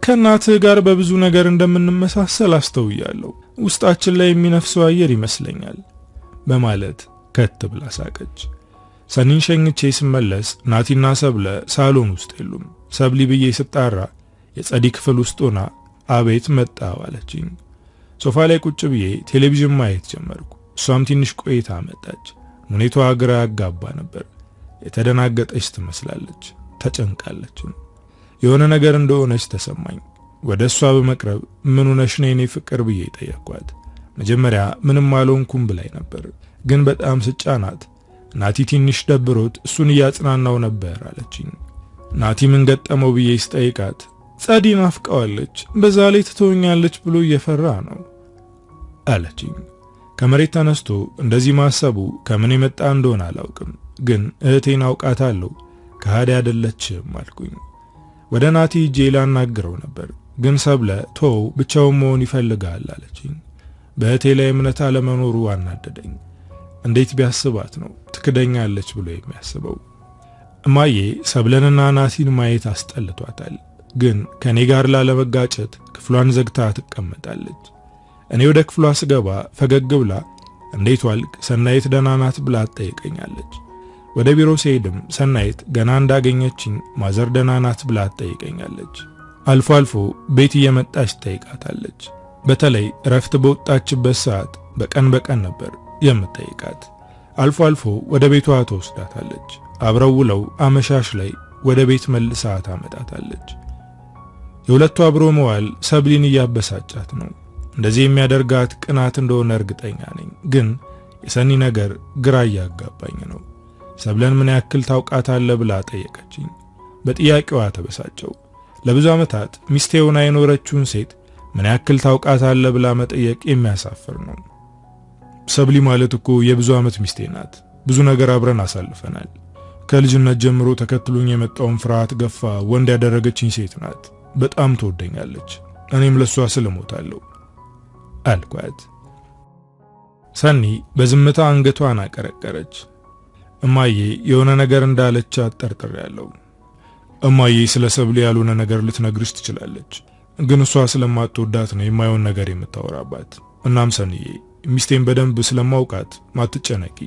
ከእናትህ ጋር በብዙ ነገር እንደምንመሳሰል አስተውያለሁ፣ ውስጣችን ላይ የሚነፍሰው አየር ይመስለኛል በማለት ከት ብላ ሳቀች። ሰኒን ሸኝቼ ስመለስ ናቲና ሰብለ ሳሎን ውስጥ የሉም። ሰብሊ ብዬ ስጣራ የጸዲ ክፍል ውስጥ ሆና አቤት መጣው አለችኝ። ሶፋ ላይ ቁጭ ብዬ ቴሌቪዥን ማየት ጀመርኩ። እሷም ትንሽ ቆይታ መጣች። ሁኔታዋ ግራ ያጋባ ነበር። የተደናገጠች ትመስላለች፣ ተጨንቃለች። የሆነ ነገር እንደሆነች ተሰማኝ። ወደ እሷ በመቅረብ ምን ሆነሽ ነው የኔ ፍቅር ብዬ ጠየቅኳት። መጀመሪያ ምንም አልሆንኩም ብላይ ነበር፣ ግን በጣም ስጫናት ናቲ ትንሽ ደብሮት እሱን እያጽናናው ነበር አለችኝ። ናቲ ምን ገጠመው ብዬ ስጠይቃት ጸዲ ናፍቀዋለች፣ በዛ ላይ ትተወኛለች ብሎ እየፈራ ነው አለችኝ። ከመሬት ተነስቶ እንደዚህ ማሰቡ ከምን የመጣ እንደሆነ አላውቅም፣ ግን እህቴን አውቃታለሁ፣ ከሃዲ አይደለችም አልኩኝ። ወደ ናቲ ሄጄ ላናግረው ነበር፣ ግን ሰብለ ተው ብቻውን መሆን ይፈልጋል አለችኝ። በእህቴ ላይ እምነት አለመኖሩ አናደደኝ። እንዴት ቢያስባት ነው ትክደኛለች ብሎ የሚያስበው? እማዬ ሰብለንና ናቲን ማየት አስጠልቷታል፣ ግን ከኔ ጋር ላለመጋጨት ክፍሏን ዘግታ ትቀመጣለች። እኔ ወደ ክፍሏ ስገባ ፈገግ ብላ እንዴት ዋልክ ሰናይት ደህና ናት ብላ ትጠይቀኛለች። ወደ ቢሮ ሲሄድም ሰናይት ገና እንዳገኘችኝ ማዘር ደህና ናት ብላ ትጠይቀኛለች። አልፎ አልፎ ቤት እየመጣች ትጠይቃታለች። በተለይ ረፍት በወጣችበት ሰዓት በቀን ነበር የምትጠይቃት። አልፎ አልፎ ወደ ቤቷ ትወስዳታለች። አብረው ውለው አመሻሽ ላይ ወደ ቤት መልሳ ታመጣታለች። የሁለቱ አብሮ መዋል ሰብሊን እያበሳጫት ነው። እንደዚህ የሚያደርጋት ቅናት እንደሆነ እርግጠኛ ነኝ። ግን የሰኒ ነገር ግራ እያጋባኝ ነው። ሰብለን ምን ያክል ታውቃታለህ ብላ ጠየቀችኝ። በጥያቄዋ ተበሳጨው። ለብዙ ዓመታት ሚስቴ ሆና የኖረችውን ሴት ምን ያክል ታውቃታለህ ብላ መጠየቅ የሚያሳፍር ነው። ሰብሊ ማለት እኮ የብዙ ዓመት ሚስቴ ናት። ብዙ ነገር አብረን አሳልፈናል። ከልጅነት ጀምሮ ተከትሎኝ የመጣውን ፍርሃት ገፋ ወንድ ያደረገችኝ ሴት ናት። በጣም ትወደኛለች። እኔም ለሷ ስለሞታለሁ አልኳት። ሰኒ በዝምታ አንገቷን አቀረቀረች። እማዬ የሆነ ነገር እንዳለች አጠርጥሬያለሁ። እማዬ ስለ ሰብሊ ያልሆነ ነገር ልትነግርሽ ትችላለች፣ ግን እሷ ስለማትወዳት ነው የማይሆን ነገር የምታወራባት። እናም ሰኒዬ ሚስቴን በደንብ ስለማውቃት ማትጨነቂ፣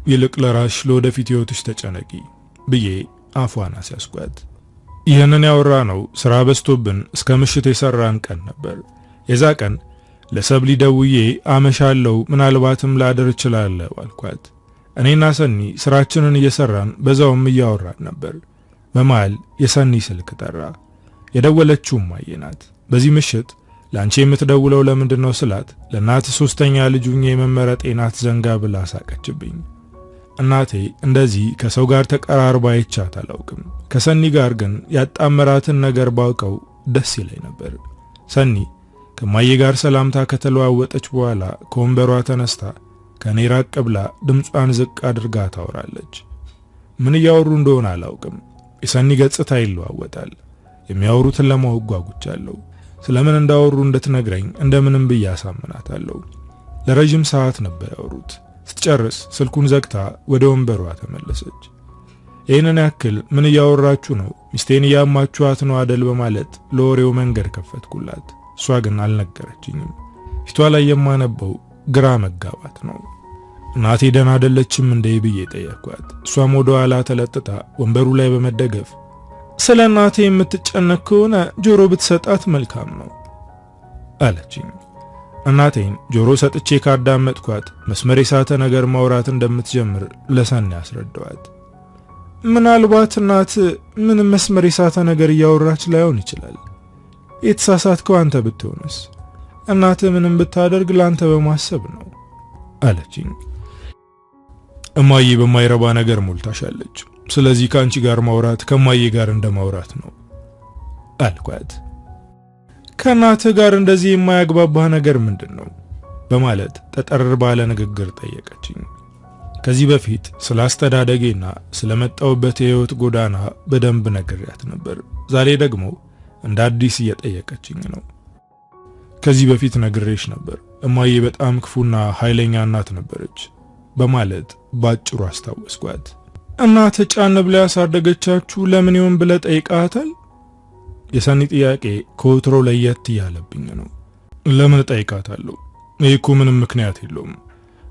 ይልቅ ለራሽ ለወደፊት ህይወትሽ ተጨነቂ ብዬ አፏን አስያዝኳት። ይህንን ያወራ ነው ስራ በዝቶብን እስከ ምሽት የሰራን ቀን ነበር። የዛ ቀን ለሰብሊ ደውዬ አመሻለሁ ምናልባትም ላድር እችላለሁ አልኳት። እኔና ሰኒ ስራችንን እየሰራን በዛውም እያወራን ነበር። በመሃል የሰኒ ስልክ ጠራ። የደወለችው እማዬ ናት። በዚህ ምሽት ላንቺ የምትደውለው ለምንድነው ስላት ለናት ሶስተኛ ልጁኝ የመመረጤ ናት ዘንጋ ብላ ሳቀችብኝ። እናቴ እንደዚህ ከሰው ጋር ተቀራርባ አይቻት አላውቅም። ከሰኒ ጋር ግን ያጣመራትን ነገር ባውቀው ደስ ይለኝ ነበር። ሰኒ ከማዬ ጋር ሰላምታ ከተለዋወጠች በኋላ ከወንበሯ ተነስታ ከኔ ራቅ ብላ ድምጿን ዝቅ አድርጋ ታወራለች። ምን እያወሩ እንደሆነ አላውቅም። የሰኒ ገጽታ ይለዋወጣል። የሚያወሩትን ለማወቅ ጓጉቻለሁ። ስለምን እንዳወሩ እንድትነግረኝ እንደምንም ብዬ አሳምናታለሁ። ለረጅም ሰዓት ነበር ያወሩት። ስትጨርስ ስልኩን ዘግታ ወደ ወንበሯ ተመለሰች። ይህንን ያክል ምን እያወራችሁ ነው? ሚስቴን እያማችኋት ነው አደል? በማለት ለወሬው መንገድ ከፈትኩላት። እሷ ግን አልነገረችኝም። ፊቷ ላይ የማነበው ግራ መጋባት ነው። እናቴ ደህና አይደለችም እንዴ ብዬ ጠየቅኳት። እሷም ወደ ኋላ ተለጥጣ ወንበሩ ላይ በመደገፍ ስለ እናቴ የምትጨነቅ ከሆነ ጆሮ ብትሰጣት መልካም ነው አለችኝ። እናቴን ጆሮ ሰጥቼ ካዳመጥኳት መስመር የሳተ ነገር ማውራት እንደምትጀምር ለሰኒ አስረዳዋት። ምናልባት እናት ምንም መስመር የሳተ ነገር እያወራች ላይሆን ይችላል። የተሳሳትከው አንተ ብትሆንስ? እናት ምንም ብታደርግ ላንተ በማሰብ ነው አለችኝ። እማዬ በማይረባ ነገር ሞልታሻለች። ስለዚህ ካንቺ ጋር ማውራት ከማዬ ጋር እንደማውራት ነው አልኳት። ከናተ ጋር እንደዚህ የማያግባባህ ነገር ምንድነው? በማለት ጠጠር ባለ ንግግር ጠየቀችኝ። ከዚህ በፊት ስላስተዳደጌና ስለመጣውበት የህይወት ጎዳና በደንብ ነግሬያት ነበር። ዛሬ ደግሞ እንደ አዲስ እየጠየቀችኝ ነው። ከዚህ በፊት ነግሬሽ ነበር፣ እማዬ በጣም ክፉና ኃይለኛ እናት ነበረች በማለት ባጭሩ አስታወስኳት። እናት ጫን ብላ ያሳደገቻችሁ ለምን ይሆን ብለ ጠይቃታል? የሰኒ ጥያቄ ከወትሮ ለየት ያለብኝ ነው። ለምን ጠይቃታለሁ? ይሄ እኮ ምንም ምክንያት የለውም።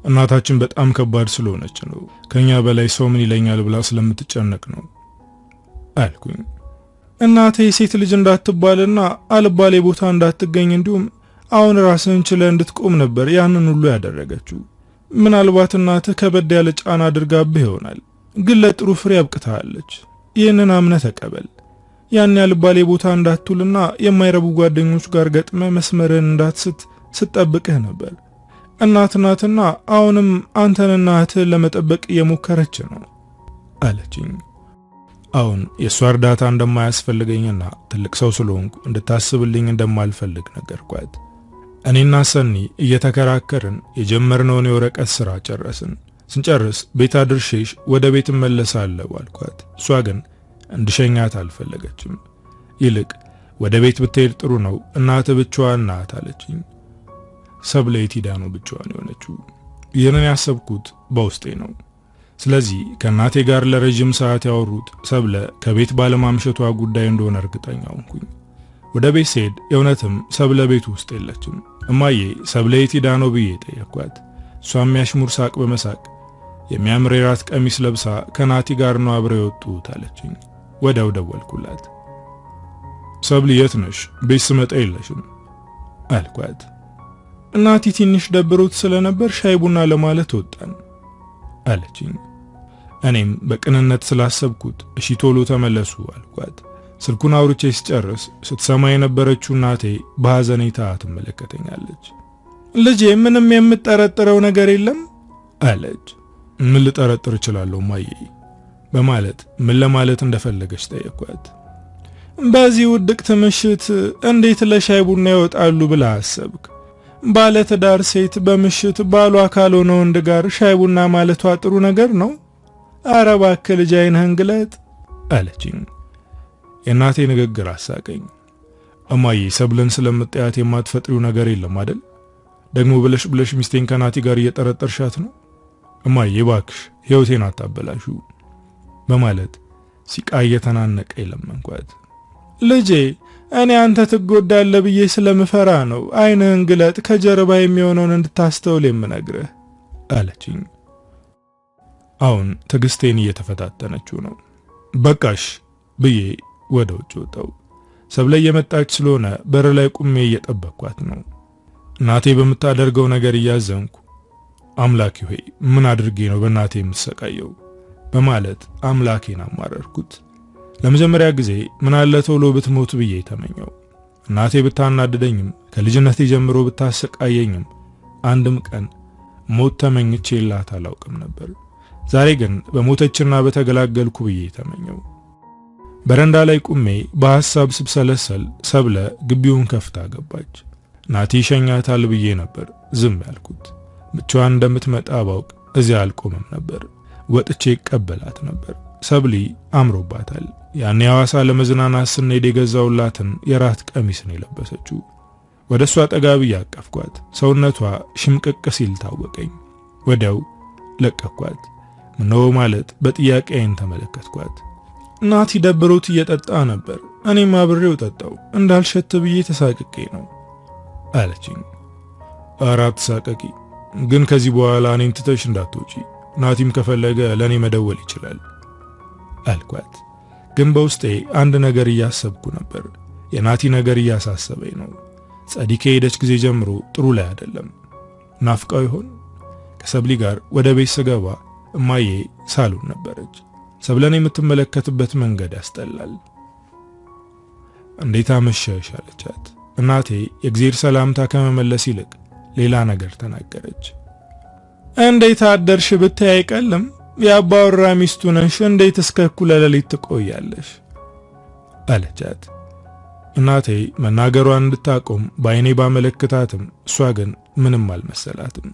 እናታችን በጣም ከባድ ስለሆነች ነው። ከኛ በላይ ሰው ምን ይለኛል ብላ ስለምትጨነቅ ነው አልኩኝ። እናቴ ሴት ልጅ እንዳትባልና አልባሌ ቦታ እንዳትገኝ እንዲሁም አሁን ራስን ችለ እንድትቆም ነበር ያንን ሁሉ ያደረገችው። ምናልባት እናትህ ከበድ ያለ ጫና አድርጋብህ ይሆናል፣ ግን ለጥሩ ፍሬ አብቅታለች። ይህንን አምነህ ተቀበል። ያን ያልባሌ ቦታ እንዳትውልና የማይረቡ ጓደኞች ጋር ገጥመ መስመርን እንዳትስት ስትጠብቅህ ነበር። እናት ናትና አሁንም አንተንና እህትህን ለመጠበቅ እየሞከረች ነው አለችኝ። አሁን የሷ እርዳታ እንደማያስፈልገኝና ትልቅ ሰው ስለሆንኩ እንድታስብልኝ እንደማልፈልግ ነገርኳት። እኔና ሰኒ እየተከራከርን የጀመርነውን የወረቀት ስራ ጨረስን። ስንጨርስ ቤት አድርሼሽ ወደ ቤት እመለሳለሁ አልኳት። እሷ ግን እንድሸኛት አልፈለገችም። ይልቅ ወደ ቤት ብትሄድ ጥሩ ነው፣ እናት ብቻዋን ናት አለችኝ። ሰብለ የት ሄዳ ነው ብቻዋን የሆነችው? ይህንን ያሰብኩት በውስጤ ነው። ስለዚህ ከእናቴ ጋር ለረጅም ሰዓት ያወሩት ሰብለ ከቤት ባለማምሸቷ ጉዳይ እንደሆነ እርግጠኛ ሆንኩኝ። ወደ ቤት ስሄድ የእውነትም ሰብለ ቤት ውስጥ የለችም። እማዬ ሰብለ የት ሄዳ ነው ብዬ ጠየቅኳት። እሷም ያሽሙር ሳቅ በመሳቅ የሚያምር የራት ቀሚስ ለብሳ ከናቲ ጋር ነው አብረው የወጡት አለችኝ። ወዲያው ደወልኩላት። ሰብሊ የት ነሽ? ቤት ስመጣ የለሽም አልኳት። እናቲ ትንሽ ደብሮት ስለነበር ሻይ ቡና ለማለት ወጣን አለችኝ። እኔም በቅንነት ስላሰብኩት እሺ ቶሎ ተመለሱ አልኳት። ስልኩን አውርቼ ሲጨርስ ስትሰማ የነበረችው እናቴ በሐዘኔታ ትመለከተኛለች። ልጄ ምንም የምትጠረጥረው ነገር የለም አለች። ምን ልጠረጥር እችላለሁ ማዬ በማለት ምን ለማለት እንደፈለገች ጠየቅኳት። በዚህ ውድቅት ምሽት እንዴት ለሻይ ቡና ይወጣሉ ብላ አሰብክ? ባለ ትዳር ሴት በምሽት ባሏ ካልሆነ ወንድ ጋር ሻይ ቡና ማለቷ ጥሩ ነገር ነው? ኧረ እባክህ ልጅ ዓይንህን ግለጥ አለችኝ። የእናቴ ንግግር አሳቀኝ። እማዬ ሰብለን ስለምትያት የማትፈጥሪው ነገር የለም አይደል? ደግሞ ብለሽ ሚስቴን ከናቲ ጋር እየጠረጠርሻት ነው? እማዬ እባክሽ ሕይወቴን አታበላሹ በማለት ሲቃ እየተናነቀ ለመንኳት። ልጄ እኔ አንተ ትጎዳለህ ብዬ ስለምፈራ ነው ዓይንህን ግለጥ ከጀርባ የሚሆነውን እንድታስተውል የምነግርህ አለችኝ። አሁን ትዕግስቴን እየተፈታተነችው ነው። በቃሽ ብዬ ወደ ውጭ ወጣው። ሰብለ እየመጣች ስለሆነ በር ላይ ቁሜ እየጠበቅኳት ነው። እናቴ በምታደርገው ነገር እያዘንኩ አምላኬ ሆይ ምን አድርጌ ነው በእናቴ የምሰቃየው በማለት አምላኬን አማረርኩት። ለመጀመሪያ ጊዜ ምን አለ ቶሎ ብትሞት ብዬ ተመኘው። እናቴ ብታናድደኝም ከልጅነቴ ጀምሮ ብታሰቃየኝም አንድም ቀን ሞት ተመኝቼላት አላውቅም ነበር። ዛሬ ግን በሞተችና በተገላገልኩ ብዬ ተመኘው። በረንዳ ላይ ቁሜ በሐሳብ ስብሰለሰል ሰብለ ግቢውን ከፍታ ገባች። ናቲ ሸኛታል ብዬ ነበር ዝም ያልኩት። ብቻዋን እንደምትመጣ ባውቅ እዚያ አልቆምም ነበር፣ ወጥቼ ይቀበላት ነበር። ሰብሊ አምሮባታል። ያኔ ሐዋሳ ለመዝናናት ስንሄድ የገዛውላትን የራት ቀሚስ ነው የለበሰችው። ወደሷ ጠጋ ብዬ አቀፍኳት። ሰውነቷ ሽምቅቅ ሲል ታወቀኝ። ወዲያው ለቀኳት። ምነው ማለት በጥያቄ አይን ተመለከትኳት። ናቲ ደብሮት እየጠጣ ነበር፣ እኔም አብሬው ጠጣው። እንዳልሸት ብዬ ተሳቅቄ ነው አለችኝ። አራት ሳቀቂ፣ ግን ከዚህ በኋላ እኔን ትተሽ እንዳትወጪ፣ ናቲም ከፈለገ ለኔ መደወል ይችላል አልኳት። ግን በውስጤ አንድ ነገር እያሰብኩ ነበር። የናቲ ነገር እያሳሰበኝ ነው። ጸዲቄ ሄደች ጊዜ ጀምሮ ጥሩ ላይ አይደለም። ናፍቃው ይሆን? ከሰብሊ ጋር ወደ ቤት ስገባ እማዬ ሳሎን ነበረች። ሰብለን የምትመለከትበት መንገድ ያስጠላል። እንዴት አመሸሽ አለቻት። እናቴ የእግዚአብሔር ሰላምታ ከመመለስ ይልቅ ሌላ ነገር ተናገረች። እንዴት አደርሽ ብታይ አይቀልም፣ የአባወራ ሚስቱ ነሽ፣ እንዴት እስከ እኩለ ሌሊት ትቆያለሽ አለቻት። እናቴ መናገሯን እንድታቆም በአይኔ ባመለክታትም እሷ ግን ምንም አልመሰላትም።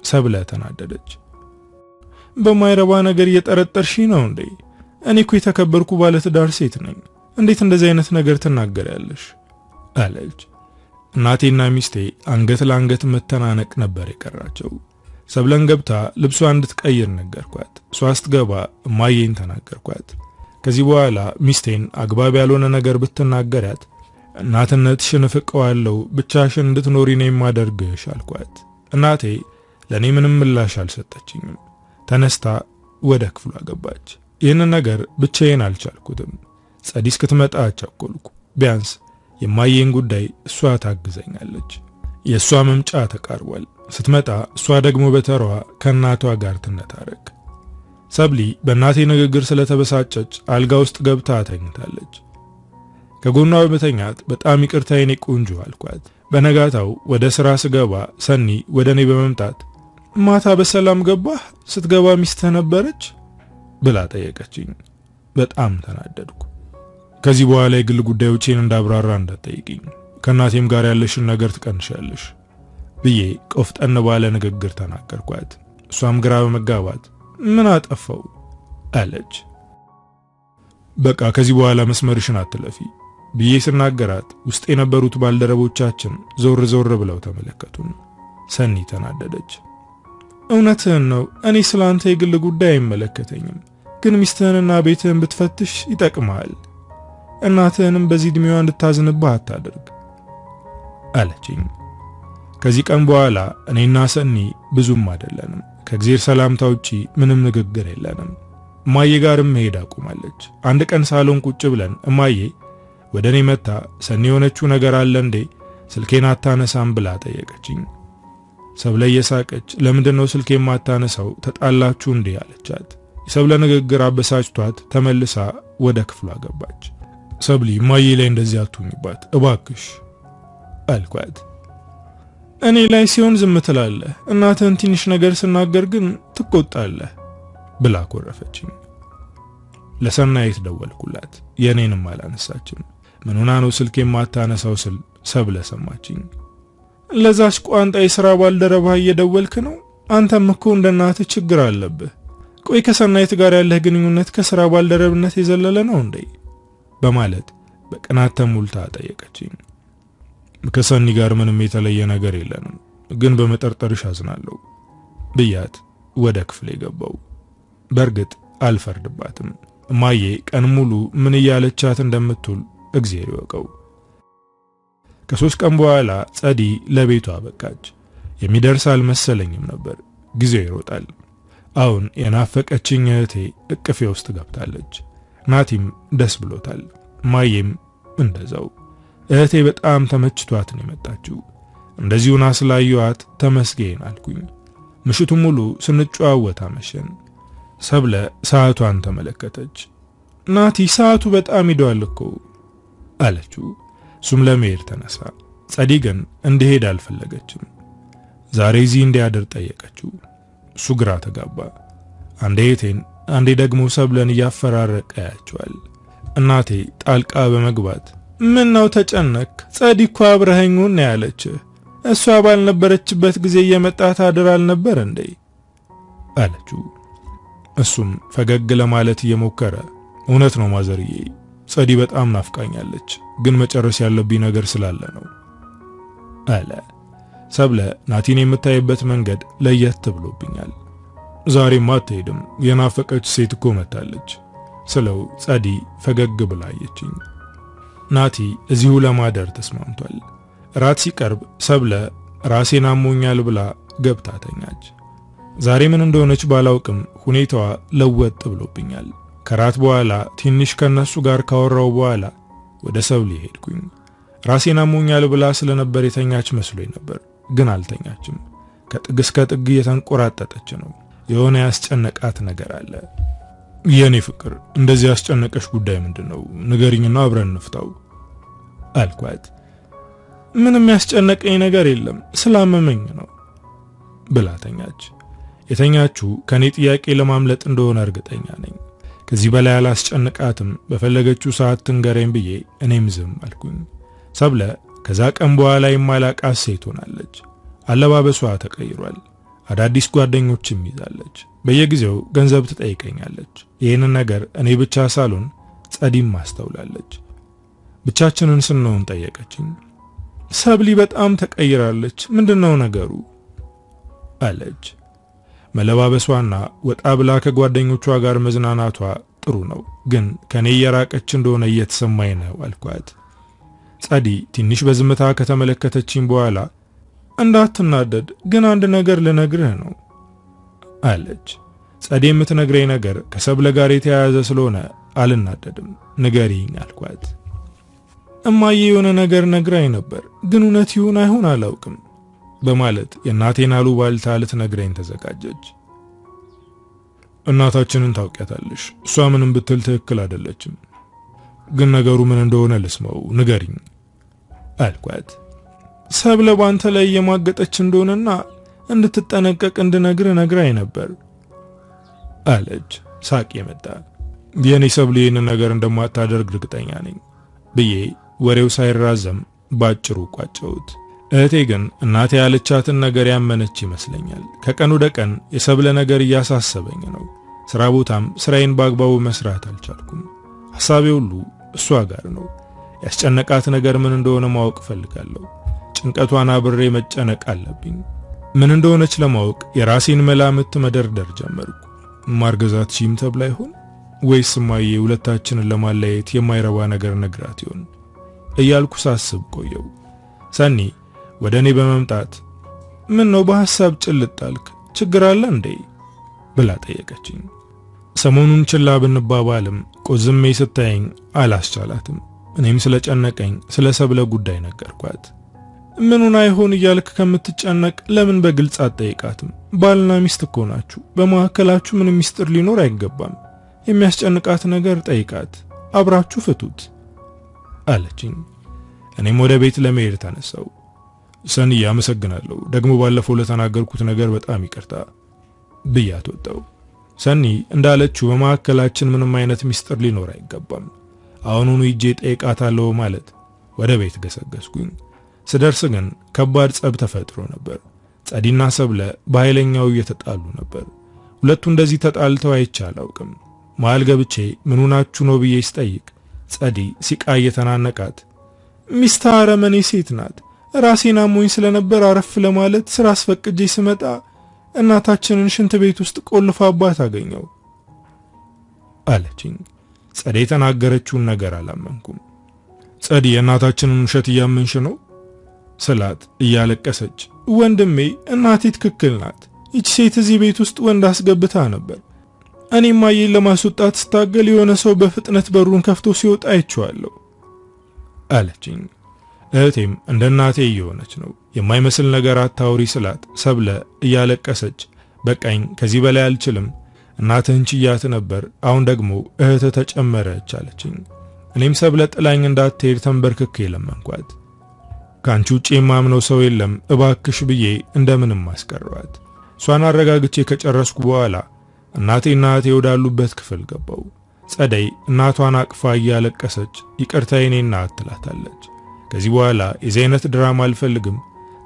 ሰብለ ተናደደች። በማይረባ ነገር እየጠረጠርሽ ነው እንዴ? እኔ እኮ የተከበርኩ ባለ ትዳር ሴት ነኝ፣ እንዴት እንደዚህ አይነት ነገር ትናገሪያለሽ አለች። እናቴና ሚስቴ አንገት ለአንገት መተናነቅ ነበር የቀራቸው። ሰብለን ገብታ ልብሷን እንድትቀይር ነገርኳት። እሷ ስትገባ እማዬን ተናገርኳት። ከዚህ በኋላ ሚስቴን አግባብ ያልሆነ ነገር ብትናገሪያት እናትነትሽን እፍቀዋለሁ፣ ብቻሽን እንድትኖሪ ነው የማደርግሽ አልኳት። እናቴ ለኔ ምንም ምላሽ አልሰጠችኝም። ተነስታ ወደ ክፍሏ ገባች። ይህንን ነገር ብቻዬን አልቻልኩትም። ጸዲ እስክትመጣ አቻኮልኩ። ቢያንስ የማየን ጉዳይ እሷ ታግዘኛለች። የእሷ መምጫ ተቃርቧል። ስትመጣ እሷ ደግሞ በተሯ ከእናቷ ጋር ትነታረክ። ሰብሊ በእናቴ ንግግር ስለተበሳጨች አልጋ ውስጥ ገብታ ተኝታለች። ከጎኗ በመተኛት በጣም ይቅርታ የኔ ቆንጆ አልኳት። በነጋታው ወደ ሥራ ስገባ ሰኒ ወደ እኔ በመምጣት ማታ በሰላም ገባህ? ስትገባ ሚስትህ ነበረች ብላ ጠየቀችኝ። በጣም ተናደድኩ። ከዚህ በኋላ የግል ጉዳዮቼን እንዳብራራ እንዳትጠይቂኝ፣ ከእናቴም ጋር ያለሽን ነገር ትቀንሻለሽ ብዬ ቆፍጠን ባለ ንግግር ተናገርኳት። እሷም ግራ በመጋባት ምን አጠፋው አለች። በቃ ከዚህ በኋላ መስመርሽን አትለፊ ብዬ ስናገራት ውስጥ የነበሩት ባልደረቦቻችን ዞር ዞር ብለው ተመለከቱን። ሰኒ ተናደደች። እውነትህን ነው፣ እኔ ስላንተ የግል ጉዳይ አይመለከተኝም፣ ግን ሚስትህንና ቤትህን ብትፈትሽ ይጠቅማል። እናትህንም በዚህ ዕድሜዋ እንድታዝንብህ አታድርግ አለችኝ። ከዚህ ቀን በኋላ እኔና ሰኒ ብዙም አይደለንም። ከእግዚአብሔር ሰላምታ ውጪ ምንም ንግግር የለንም። እማዬ ጋርም መሄድ አቁማለች። አንድ ቀን ሳሎን ቁጭ ብለን እማዬ ወደ እኔ መጣ ሰኒ የሆነችው ነገር አለ እንዴ? ስልኬን አታነሳም ብላ ጠየቀችኝ። ሰብለ እየሳቀች ለምንድነው ስልኬን ማታነሳው? ተጣላችሁ እንዴ አለቻት። የሰብለ ንግግር አበሳጭቷት ተመልሳ ወደ ክፍሏ ገባች። ሰብሊ ማዬ ላይ እንደዚህ አትሁኝባት እባክሽ አልኳት። እኔ ላይ ሲሆን ዝም ትላለህ፣ እናትህን ትንሽ ነገር ስናገር ግን ትቆጣለህ ብላ ኮረፈችኝ። ለሰናይት ደወልኩላት፣ የኔንም አላነሳችም። ምን ሆና ነው ስልክ የማታነሳው ስል ሰብለ ሰማችኝ። ለዛች ቋንጣ የሥራ ባልደረባ እየደወልክ ነው? አንተም እኮ እንደናትህ ችግር አለብህ። ቆይ ከሰናይት ጋር ያለህ ግንኙነት ከሥራ ባልደረብነት የዘለለ ነው እንዴ? በማለት በቅናት ተሞልታ ጠየቀችኝ። ከሰኒ ጋር ምንም የተለየ ነገር የለንም፣ ግን በመጠርጠርሽ አዝናለሁ ብያት ወደ ክፍሌ ገባው። በእርግጥ አልፈርድባትም። ማዬ ቀን ሙሉ ምን እያለቻት እንደምትውል እግዚአብሔር ይወቀው። ከ3 ቀን በኋላ ጸዲ ለቤቷ በቃች። የሚደርስ አልመሰለኝም ነበር። ጊዜው ይሮጣል። አሁን የናፈቀችኝ እህቴ እቅፌ ውስጥ ገብታለች። ናቲም ደስ ብሎታል። ማዬም እንደዛው። እህቴ በጣም ተመችቷት ነው የመጣችው። እንደዚሁና ስላየኋት ተመስገን አልኩኝ። ምሽቱን ሙሉ ስንጨዋወት አመሸን። ሰብለ ሰዓቷን ተመለከተች። ናቲ ሰዓቱ በጣም ሄዷል እኮ አለችው። እሱም ለመሄድ ተነሳ። ጸዲ ግን እንዲሄድ አልፈለገችም። ዛሬ እዚህ እንዲያድር ጠየቀችው። እሱ ግራ ተጋባ። አንዴ እህቴን አንዴ ደግሞ ሰብለን እያፈራረቀ ያያቸዋል። እናቴ ጣልቃ በመግባት ምን ነው ተጨነክ? ጸዲ እኮ አብረኸኙን ያለች እሷ ባልነበረችበት ጊዜ እየመጣ ታድር አልነበር እንዴ አለችው። እሱም ፈገግ ለማለት እየሞከረ እውነት ነው ማዘርዬ፣ ጸዲ በጣም ናፍቃኛለች፣ ግን መጨረስ ያለብኝ ነገር ስላለ ነው አለ። ሰብለ ናቲን የምታይበት መንገድ ለየት ብሎብኛል። ዛሬም አትሄድም፣ የናፈቀች ሴት እኮ መታለች ስለው ጸዲ ፈገግ ብላ አየችኝ። ናቲ እዚሁ ለማደር ተስማምቷል። ራት ሲቀርብ ሰብለ ራሴን አሞኛል ብላ ገብታ ተኛች። ዛሬ ምን እንደሆነች ባላውቅም ሁኔታዋ ለወጥ ብሎብኛል። ከራት በኋላ ትንሽ ከነሱ ጋር ካወራው በኋላ ወደ ሰብሊ ሄድኩኝ። ራሴን አሞኛል ብላ ስለነበር የተኛች መስሎኝ ነበር፣ ግን አልተኛችም። ከጥግ እስከ ጥግ እየተንቆራጠጠች ነው። የሆነ ያስጨነቃት ነገር አለ። የኔ ፍቅር እንደዚህ ያስጨነቀሽ ጉዳይ ምንድነው? ንገሪኝና አብረን እንፍታው አልኳት። ምንም ያስጨነቀኝ ነገር የለም፣ ስላመመኝ ነው ብላ ተኛች። የተኛችው ከኔ ጥያቄ ለማምለጥ እንደሆነ እርግጠኛ ነኝ። ከዚህ በላይ አላስጨነቃትም። በፈለገችው ሰዓት ትንገረኝ ብዬ እኔም ዝም አልኩኝ። ሰብለ ከዛ ቀን በኋላ የማላቃት ሴት ሆናለች። አለባበሷ ተቀይሯል። አዳዲስ ጓደኞችም ይዛለች። በየጊዜው ገንዘብ ትጠይቀኛለች። ይህንን ነገር እኔ ብቻ ሳልሆን ጸዲም ማስተውላለች። ብቻችንን ስንሆን ጠየቀችኝ። ሰብሊ በጣም ተቀይራለች፣ ምንድነው ነገሩ አለች። መለባበሷና ወጣ ብላ ከጓደኞቿ ጋር መዝናናቷ ጥሩ ነው፣ ግን ከኔ የራቀች እንደሆነ እየተሰማኝ ነው አልኳት። ጸዲ ትንሽ በዝምታ ከተመለከተችኝ በኋላ እንዳትናደድ ግን አንድ ነገር ልነግርህ ነው አለች። ጸዲ የምትነግረኝ ነገር ከሰብለ ጋር የተያያዘ ስለሆነ አልናደድም፣ ንገሪኝ አልኳት። እማዬ የሆነ ነገር ነግራኝ ነበር፣ ግን እውነት ይሁን አይሁን አላውቅም በማለት የእናቴን አሉባልታ ልትነግረኝ ተዘጋጀች። እናታችንን ታውቂያታለሽ፣ እሷ ምንም ብትል ትክክል አይደለችም፣ ግን ነገሩ ምን እንደሆነ ልስማው፣ ንገሪኝ አልኳት። ሰብለ ባንተ ላይ የማገጠች እንደሆነና እንድትጠነቀቅ እንድነግር ነግራኝ ነበር አለች። ሳቅ የመጣ የኔ ሰብለ ይህንን ነገር እንደማታደርግ እርግጠኛ ነኝ ብዬ ወሬው ሳይራዘም ባጭሩ ቋጨሁት። እህቴ ግን እናቴ ያለቻትን ነገር ያመነች ይመስለኛል። ከቀን ወደ ቀን የሰብለ ነገር እያሳሰበኝ ነው። ስራ ቦታም ስራዬን በአግባቡ መስራት አልቻልኩም። ሐሳቤ ሁሉ እሷ ጋር ነው። ያስጨነቃት ነገር ምን እንደሆነ ማወቅ ፈልጋለሁ። ጭንቀቷን አብሬ መጨነቅ አለብኝ። ምን እንደሆነች ለማወቅ የራሴን መላምት መደርደር ጀመርኩ። ማርገዛት ሺም ተብላ ይሆን ወይስ ማዬ ሁለታችንን ለማለያየት የማይረባ ነገር ነግራት ይሆን እያልኩ ሳስብ ቆየው። ሰኒ ወደ እኔ በመምጣት ምን ነው በሐሳብ ጭልጥ አልክ? ችግር አለ እንዴ ብላ ጠየቀችኝ። ሰሞኑን ችላ ብንባባልም ቆዝሜ ስታየኝ አላስቻላትም። እኔም ስለጨነቀኝ ስለ ሰብለ ጉዳይ ነገርኳት። ምኑን አይሆን እያልክ ከምትጨነቅ ለምን በግልጽ አትጠይቃትም? ባልና ሚስት እኮ ናችሁ። በመካከላችሁ ምንም ሚስጥር ሊኖር አይገባም። የሚያስጨንቃት ነገር ጠይቃት፣ አብራችሁ ፍቱት አለችኝ። እኔም ወደ ቤት ለመሄድ ተነሳው። ሰኒ አመሰግናለሁ፣ ደግሞ ባለፈው ለተናገርኩት ነገር በጣም ይቅርታ ብያት ወጣው። ሰኒ እንዳለችው በመካከላችን ምንም አይነት ሚስጥር ሊኖር አይገባም። አሁኑኑ ሂጄ ጠይቃታለሁ ማለት ወደ ቤት ገሰገስኩኝ። ስደርስ ግን ከባድ ጸብ ተፈጥሮ ነበር። ጸዲና ሰብለ በኃይለኛው እየተጣሉ ነበር። ሁለቱ እንደዚህ ተጣልተው አይቼ አላውቅም። መሃል ገብቼ ምን ሆናችሁ ነው ብዬ ስጠይቅ ጸዲ ሲቃ እየተናነቃት ሚስት አረመኔ ሴት ናት። ራሴን አሞኝ ስለነበር አረፍ ለማለት ስራ አስፈቅጄ ስመጣ እናታችንን ሽንት ቤት ውስጥ ቆልፋባት አገኘው አለችኝ። ጸዲ የተናገረችውን ነገር አላመንኩም። ጸዲ የእናታችንን ውሸት እያመንሽ ነው ስላት እያለቀሰች ወንድሜ እናቴ ትክክል ናት። ይቺ ሴት እዚህ ቤት ውስጥ ወንድ አስገብታ ነበር። እኔም ማየን ለማስወጣት ስታገል የሆነ ሰው በፍጥነት በሩን ከፍቶ ሲወጣ አይቼዋለሁ አለችኝ። እህቴም እንደ እናቴ እየሆነች ነው። የማይመስል ነገር አታውሪ ስላት ሰብለ እያለቀሰች በቃኝ፣ ከዚህ በላይ አልችልም፣ እናትህን ችያት ነበር፣ አሁን ደግሞ እህት ተጨመረች አለችኝ። እኔም ሰብለ ጥላኝ እንዳትሄድ ተንበርክኬ ለመንኳት። ካንቺ ውጪ የማምነው ሰው የለም እባክሽ ብዬ እንደምንም አስቀረዋት። እሷን አረጋግቼ ከጨረስኩ በኋላ እናቴና እህቴ ወዳሉበት ክፍል ገባው። ጸደይ እናቷን አቅፋ እያለቀሰች ይቅርታ የኔ እናት ትላታለች። ከዚህ በኋላ የዚህ አይነት ድራማ አልፈልግም፣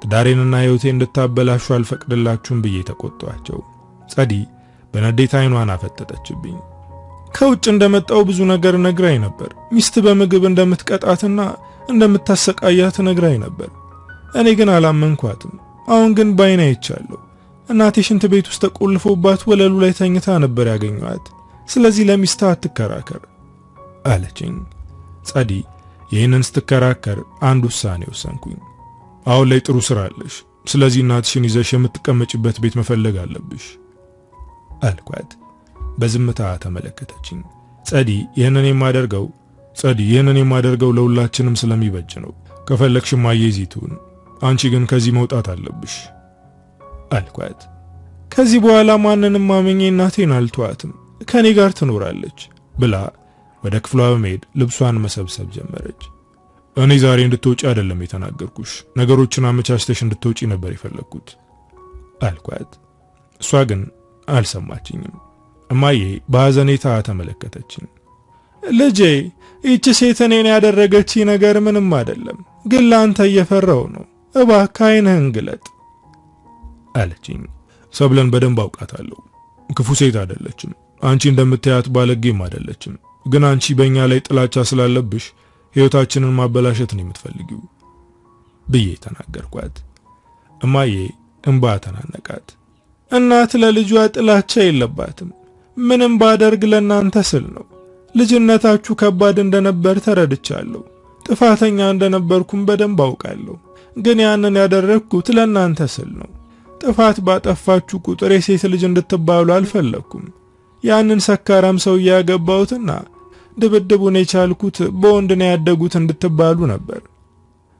ትዳሬንና ህይወቴን እንድታበላሹ አልፈቅድላችሁም ብዬ ተቆጣኋቸው። ጸዲ በንዴት አይኗን አፈጠጠችብኝ። ከውጭ እንደመጣው ብዙ ነገር ነግራኝ ነበር። ሚስት በምግብ እንደምትቀጣትና እንደምታሰቃያት ነግራኝ ነበር። እኔ ግን አላመንኳትም። አሁን ግን ባይኔ አይቻለሁ። እናቴ ሽንት ቤት ውስጥ ተቆልፎባት ወለሉ ላይ ተኝታ ነበር ያገኘኋት። ስለዚህ ለሚስት አትከራከር አለችኝ። ጸዲ ይህንን ስትከራከር አንድ ውሳኔ ወሰንኩኝ። አሁን ላይ ጥሩ ስራ አለሽ፣ ስለዚህ እናትሽን ይዘሽ የምትቀመጭበት ቤት መፈለግ አለብሽ አልኳት። በዝምታ ተመለከተችኝ። ጸዲ ይህንን የማደርገው ለሁላችንም ስለሚበጅ ነው። ከፈለግሽ ማየዚቱን፣ አንቺ ግን ከዚህ መውጣት አለብሽ አልኳት። ከዚህ በኋላ ማንንም ማመኜ እናቴን አልተዋትም፣ ከኔ ጋር ትኖራለች ብላ ወደ ክፍሏ በመሄድ ልብሷን መሰብሰብ ጀመረች። እኔ ዛሬ እንድትወጪ አይደለም የተናገርኩሽ፣ ነገሮችን አመቻችተሽ እንድትወጪ ነበር የፈለግኩት አልኳት። እሷ ግን አልሰማችኝም። እማዬ በሐዘኔታ ተመለከተችኝ። ልጄ ይህች ሴት እኔን ያደረገች ነገር ምንም አይደለም፣ ግን ላንተ እየፈራው ነው። እባክህ ዓይንህን ግለጥ አለችኝ። ሰብለን በደንብ አውቃታለሁ። ክፉ ሴት አይደለችም። አንቺ እንደምታያት ባለጌም አይደለችም። ግን አንቺ በእኛ ላይ ጥላቻ ስላለብሽ ሕይወታችንን ማበላሸት ነው የምትፈልጊው ብዬ ተናገርኳት። እማዬ እንባ ተናነቃት። እናት ለልጇ ጥላቻ የለባትም። ምንም ባደርግ ለእናንተ ስል ነው። ልጅነታችሁ ከባድ እንደነበር ተረድቻለሁ። ጥፋተኛ እንደነበርኩም በደንብ አውቃለሁ። ግን ያንን ያደረግኩት ለእናንተ ስል ነው። ጥፋት ባጠፋችሁ ቁጥር የሴት ልጅ እንድትባሉ አልፈለኩም። ያንን ሰካራም ሰው ያገባውትና ድብድቡን የቻልኩት በወንድ ነው ያደጉት እንድትባሉ ነበር።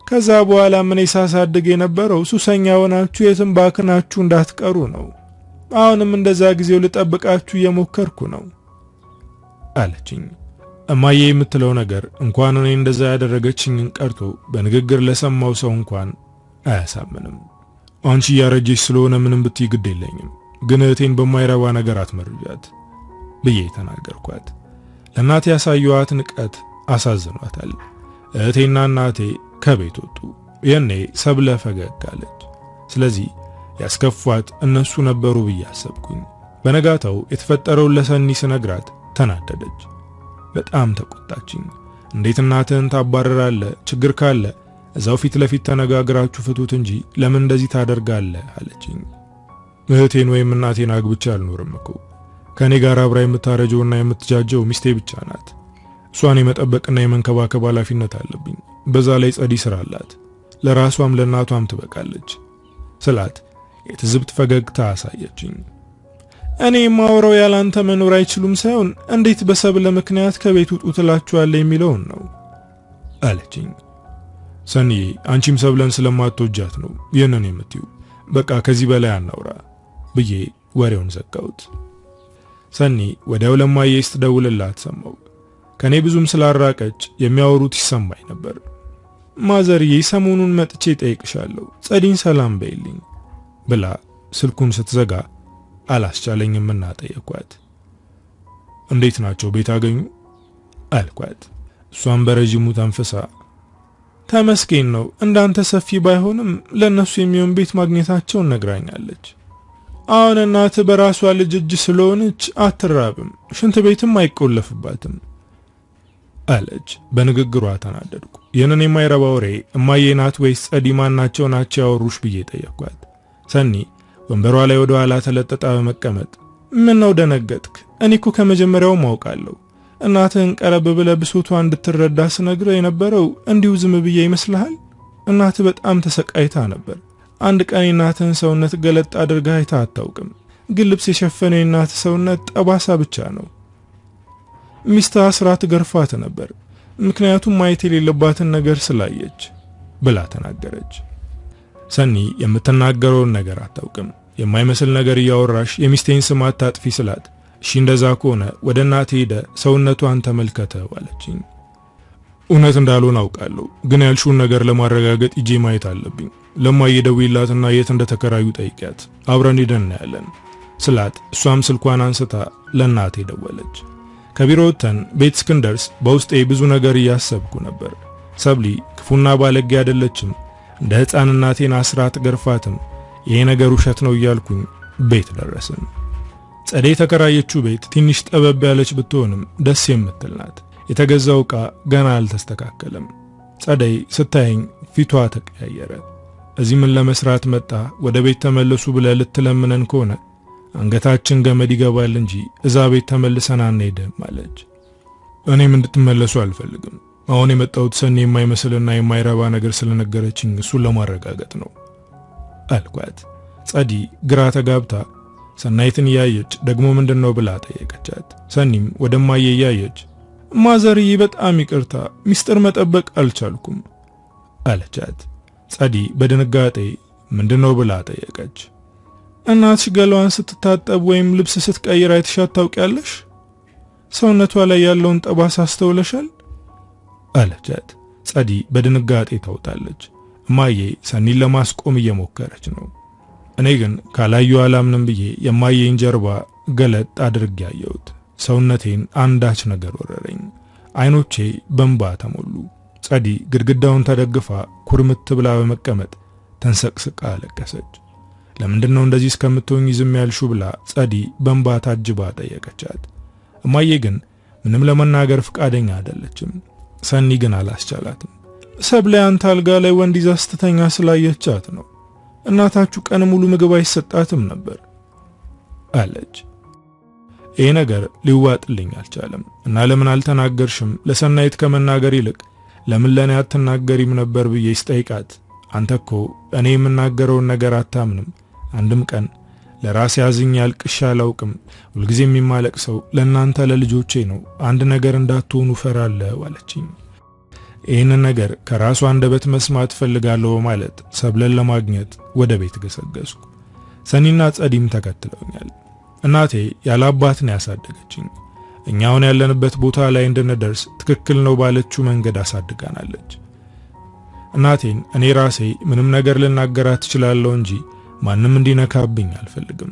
ከዛ በኋላ ምን ሳሳድግ የነበረው ሱሰኛ ሆናችሁ የትም ባክናችሁ እንዳትቀሩ ነው። አሁንም እንደዛ ጊዜው ልጠብቃችሁ እየሞከርኩ ነው አለችኝ። እማዬ የምትለው ነገር እንኳን እኔ እንደዛ ያደረገችኝን ቀርቶ በንግግር ለሰማው ሰው እንኳን አያሳምንም። አንቺ ያረጀሽ ስለሆነ ምንም ብትይ ግድ የለኝም፣ ግን እህቴን በማይረባ ነገር አትመርጃት ብዬ ተናገርኳት። ለእናቴ ያሳየኋት ንቀት አሳዝኗታል። እህቴና እናቴ ከቤት ወጡ። የኔ ሰብለ ፈገግ አለች። ስለዚህ ያስከፏት እነሱ ነበሩ ብዬ አሰብኩኝ። በነጋታው የተፈጠረውን ለሰኒ ስነግራት ተናደደች። በጣም ተቆጣችኝ። እንዴት እናትህን ታባረራለህ? ችግር ካለ እዛው ፊት ለፊት ተነጋግራችሁ ፍቱት እንጂ ለምን እንደዚህ ታደርጋለህ አለችኝ። እህቴን ወይም እናቴን አግብቼ አልኖርም እኮ። ከኔ ጋር አብራ የምታረጀውና የምትጃጀው ሚስቴ ብቻ ናት። እሷን የመጠበቅና የመንከባከብ ኃላፊነት አለብኝ። በዛ ላይ ጸዲ ስራ አላት፣ ለራሷም ለእናቷም ትበቃለች ስላት የትዝብት ፈገግታ አሳየችኝ። እኔ ማውራው ያላንተ መኖር አይችሉም ሳይሆን እንዴት በሰብለ ምክንያት ከቤት ውጡ ትላችኋለህ የሚለውን ነው አለችኝ። ሰኒ አንቺም ሰብለን ስለማትወጃት ነው የነን የምትዩ። በቃ ከዚህ በላይ አናውራ ብዬ ወሬውን ዘጋሁት። ሰኒ ወዲያው ለማዬ ስትደውልላት ሰማው። ከኔ ብዙም ስላራቀች የሚያወሩት ይሰማኝ ነበር። ማዘርዬ ሰሞኑን መጥቼ ጠይቅሻለሁ፣ ጸዲን ሰላም በይልኝ ብላ ስልኩን ስትዘጋ አላስቻለኝምና ጠየኳት። እንዴት ናቸው ቤት አገኙ አልኳት። እሷን በረጅሙ ተንፈሳ ተመስገን ነው፣ እንዳንተ ሰፊ ባይሆንም ለነሱ የሚሆን ቤት ማግኘታቸውን ነግራኛለች። አሁን እናት በራሷ ልጅ እጅ ስለሆነች አትራብም፣ ሽንት ቤትም አይቆለፍባትም አለች። በንግግሯ ተናደድኩ። ይህንን የማይረባ ወሬ እማዬ ናት ወይስ ጸዲ ማናቸው ናቸው ያወሩሽ ብዬ ጠየቅኳት። ሰኒ ወንበሯ ላይ ወደ ኋላ ተለጠጣ በመቀመጥ ምን ነው ደነገጥክ? እኔ እኮ ከመጀመሪያው ማውቃለሁ። እናትህን ቀረብ ብለህ ብሶቷን እንድትረዳ ስነግርህ የነበረው እንዲሁ ዝም ብዬ ይመስልሃል? እናትህ በጣም ተሰቃይታ ነበር። አንድ ቀን የእናትህን ሰውነት ገለጥ አድርጋ አይታ አታውቅም። ግን ልብስ የሸፈነው የእናትህ ሰውነት ጠባሳ ብቻ ነው። ሚስትህ አስራ ትገርፋት ነበር፣ ምክንያቱም ማየት የሌለባትን ነገር ስላየች ብላ ተናገረች። ሰኒ የምትናገረውን ነገር አታውቅም። የማይመስል ነገር እያወራሽ የሚስቴን ስም አታጥፊ ስላት እሺ እንደዛ ከሆነ ወደ እናቴ ሄደ ሰውነቷን ተመልከተው አለችኝ። እውነት እንዳልሆነ አውቃለሁ፣ ግን ያልሽውን ነገር ለማረጋገጥ እጄ ማየት አለብኝ። ለማዬ ደውይላትና የት እንደተከራዩ ጠይቂያት፣ አብረን ሄደን እናያለን ስላት እሷም ስልኳን አንስታ ለእናቴ ደወለች። ከቢሮ ወጥተን ቤት እስክንደርስ በውስጤ ብዙ ነገር እያሰብኩ ነበር። ሰብሊ ክፉና ባለጌ አይደለችም፣ እንደ ሕፃን እናቴን አስራት ገርፋትም፣ ይሄ ነገር ውሸት ነው እያልኩኝ ቤት ደረስን። ጸደይ ተከራየችው ቤት ትንሽ ጠበብ ያለች ብትሆንም ደስ የምትል ናት። የተገዛው ዕቃ ገና አልተስተካከለም። ጸደይ ስታየኝ ፊቷ ተቀያየረ። እዚህ ምን ለመስራት መጣ? ወደ ቤት ተመለሱ ብለህ ልትለምነን ከሆነ አንገታችን ገመድ ይገባል እንጂ እዛ ቤት ተመልሰን አንሄድም አለች። እኔም እንድትመለሱ አልፈልግም። አሁን የመጣሁት ሰኒ የማይመስልና የማይረባ ነገር ስለነገረችኝ እሱን ለማረጋገጥ ነው አልኳት። ጸዲ ግራ ተጋብታ ሰናይትን ያየች ደግሞ ምንድነው ብላ ጠየቀቻት። ሰኒም ወደማዬ ያየች ማዘርዬ በጣም ይቅርታ ሚስጥር መጠበቅ አልቻልኩም አለቻት። ጸዲ በድንጋጤ ምንድነው ብላ ጠየቀች። እናትሽ ገላዋን ስትታጠብ ወይም ልብስ ስትቀይር አይተሻት ታውቂያለሽ? ሰውነቷ ላይ ያለውን ጠባሳ አስተውለሻል? አለቻት። ጸዲ በድንጋጤ ታውጣለች። እማዬ ሰኒን ለማስቆም እየሞከረች ነው። እኔ ግን ካላዩ አላምንም ብዬ የማዬን ጀርባ ገለጥ አድርጌ ያየሁት። ሰውነቴን አንዳች ነገር ወረረኝ። አይኖቼ በእንባ ተሞሉ። ጸዲ ግድግዳውን ተደግፋ ኩርምት ብላ በመቀመጥ ተንሰቅስቃ አለቀሰች። ለምንድነው እንደዚህ እስከምትሆኝ ዝም ያልሹ ብላ ጸዲ በእንባ ታጅባ ጠየቀቻት። እማዬ ግን ምንም ለመናገር ፍቃደኛ አይደለችም። ሰኒ ግን አላስቻላትም። ሰብለ አንተ አልጋ ላይ ወንድ ይዛ ስትተኛ ስላየቻት ነው። እናታችሁ ቀን ሙሉ ምግብ አይሰጣትም ነበር አለች። ይሄ ነገር ሊዋጥልኝ አልቻለም እና ለምን አልተናገርሽም ለሰናይት ከመናገር ይልቅ ለምን ለኔ አትናገሪም ነበር ብዬ ስጠይቃት አንተኮ እኔ የምናገረውን ነገር አታምንም፣ አንድም ቀን ለራሴ አዝኛ አልቅሻ አላውቅም፣ ሁልጊዜም የማለቅሰው ለእናንተ ለልጆቼ ነው፣ አንድ ነገር እንዳትሆኑ ፈራለሁ አለችኝ። ይህንን ነገር ከራሷ አንደበት መስማት ፈልጋለሁ ማለት ሰብለን ለማግኘት ወደ ቤት ገሰገስኩ። ሰኒና ጸዲም ተከትለውኛል። እናቴ ያለ አባት ነው ያሳደገችኝ። እኛውን ያለንበት ቦታ ላይ እንድንደርስ ትክክል ነው ባለችው መንገድ አሳድጋናለች። እናቴን እኔ ራሴ ምንም ነገር ልናገራት እችላለሁ እንጂ ማንም እንዲነካብኝ አልፈልግም።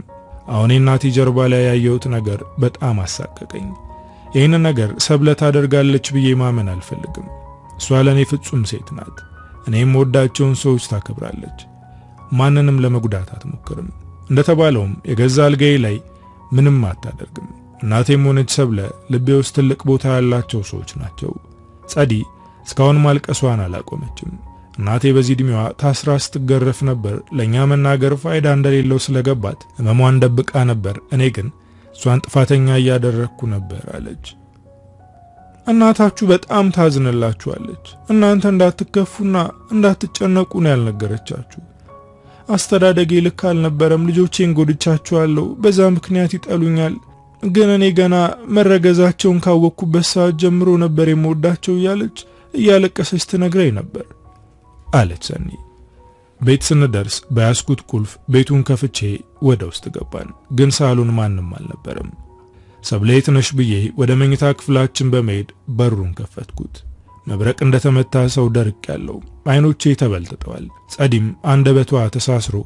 አሁን እናቴ ጀርባ ላይ ያየሁት ነገር በጣም አሳቀቀኝ። ይህንን ነገር ሰብለ ታደርጋለች ብዬ ማመን አልፈልግም። እሷ ለኔ ፍጹም ሴት ናት። እኔም ወዳቸውን ሰዎች ታከብራለች። ማንንም ለመጉዳት አትሞክርም። እንደተባለውም የገዛ አልጋዬ ላይ ምንም አታደርግም። እናቴም ሆነች ሰብለ ልቤ ውስጥ ትልቅ ቦታ ያላቸው ሰዎች ናቸው። ጸዲ እስካሁን ማልቀሷን አላቆመችም። እናቴ በዚህ እድሜዋ ታስራ ስትገረፍ ነበር። ለኛ መናገር ፋይዳ እንደሌለው ስለገባት ህመሟን ደብቃ ነበር። እኔ ግን እሷን ጥፋተኛ እያደረግኩ ነበር አለች። እናታችሁ በጣም ታዝንላችኋለች። እናንተ እንዳትከፉና እንዳትጨነቁ ነው ያልነገረቻችሁ። አስተዳደጌ ልክ አልነበረም፣ ልጆቼን ጎድቻቸዋለሁ፣ በዛ ምክንያት ይጠሉኛል። ግን እኔ ገና መረገዛቸውን ካወቅኩበት ሰዓት ጀምሮ ነበር የምወዳቸው እያለች እያለቀሰች ትነግረኝ ነበር አለች ሰኒ። ቤት ስንደርስ በያስኩት ቁልፍ ቤቱን ከፍቼ ወደ ውስጥ ገባን። ግን ሳሎን ማንም አልነበረም። ሰብለ የት ነሽ ብዬ ወደ መኝታ ክፍላችን በመሄድ በሩን ከፈትኩት። መብረቅ እንደተመታ ሰው ደርቅ ያለው አይኖቼ ተበልጥጠዋል። ጸዲም አንደበቷ ተሳስሮ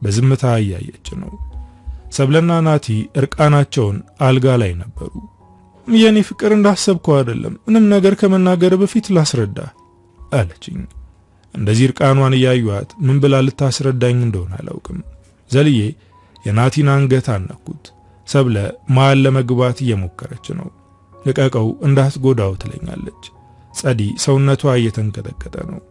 በዝምታ እያየች ነው። ሰብለና ናቲ እርቃናቸውን አልጋ ላይ ነበሩ። የኔ ፍቅር እንዳሰብከው አይደለም፣ ምንም ነገር ከመናገር በፊት ላስረዳ አለችኝ። እንደዚህ እርቃኗን እያዩአት ምን ብላ ልታስረዳኝ እንደሆነ አላውቅም። ዘልዬ የናቲን አንገት አነኩት። ሰብለ መሃል ለመግባት እየሞከረች ነው። ልቀቀው እንዳትጎዳው ትለኛለች። ጸዲ ሰውነቷ እየተንቀጠቀጠ ነው።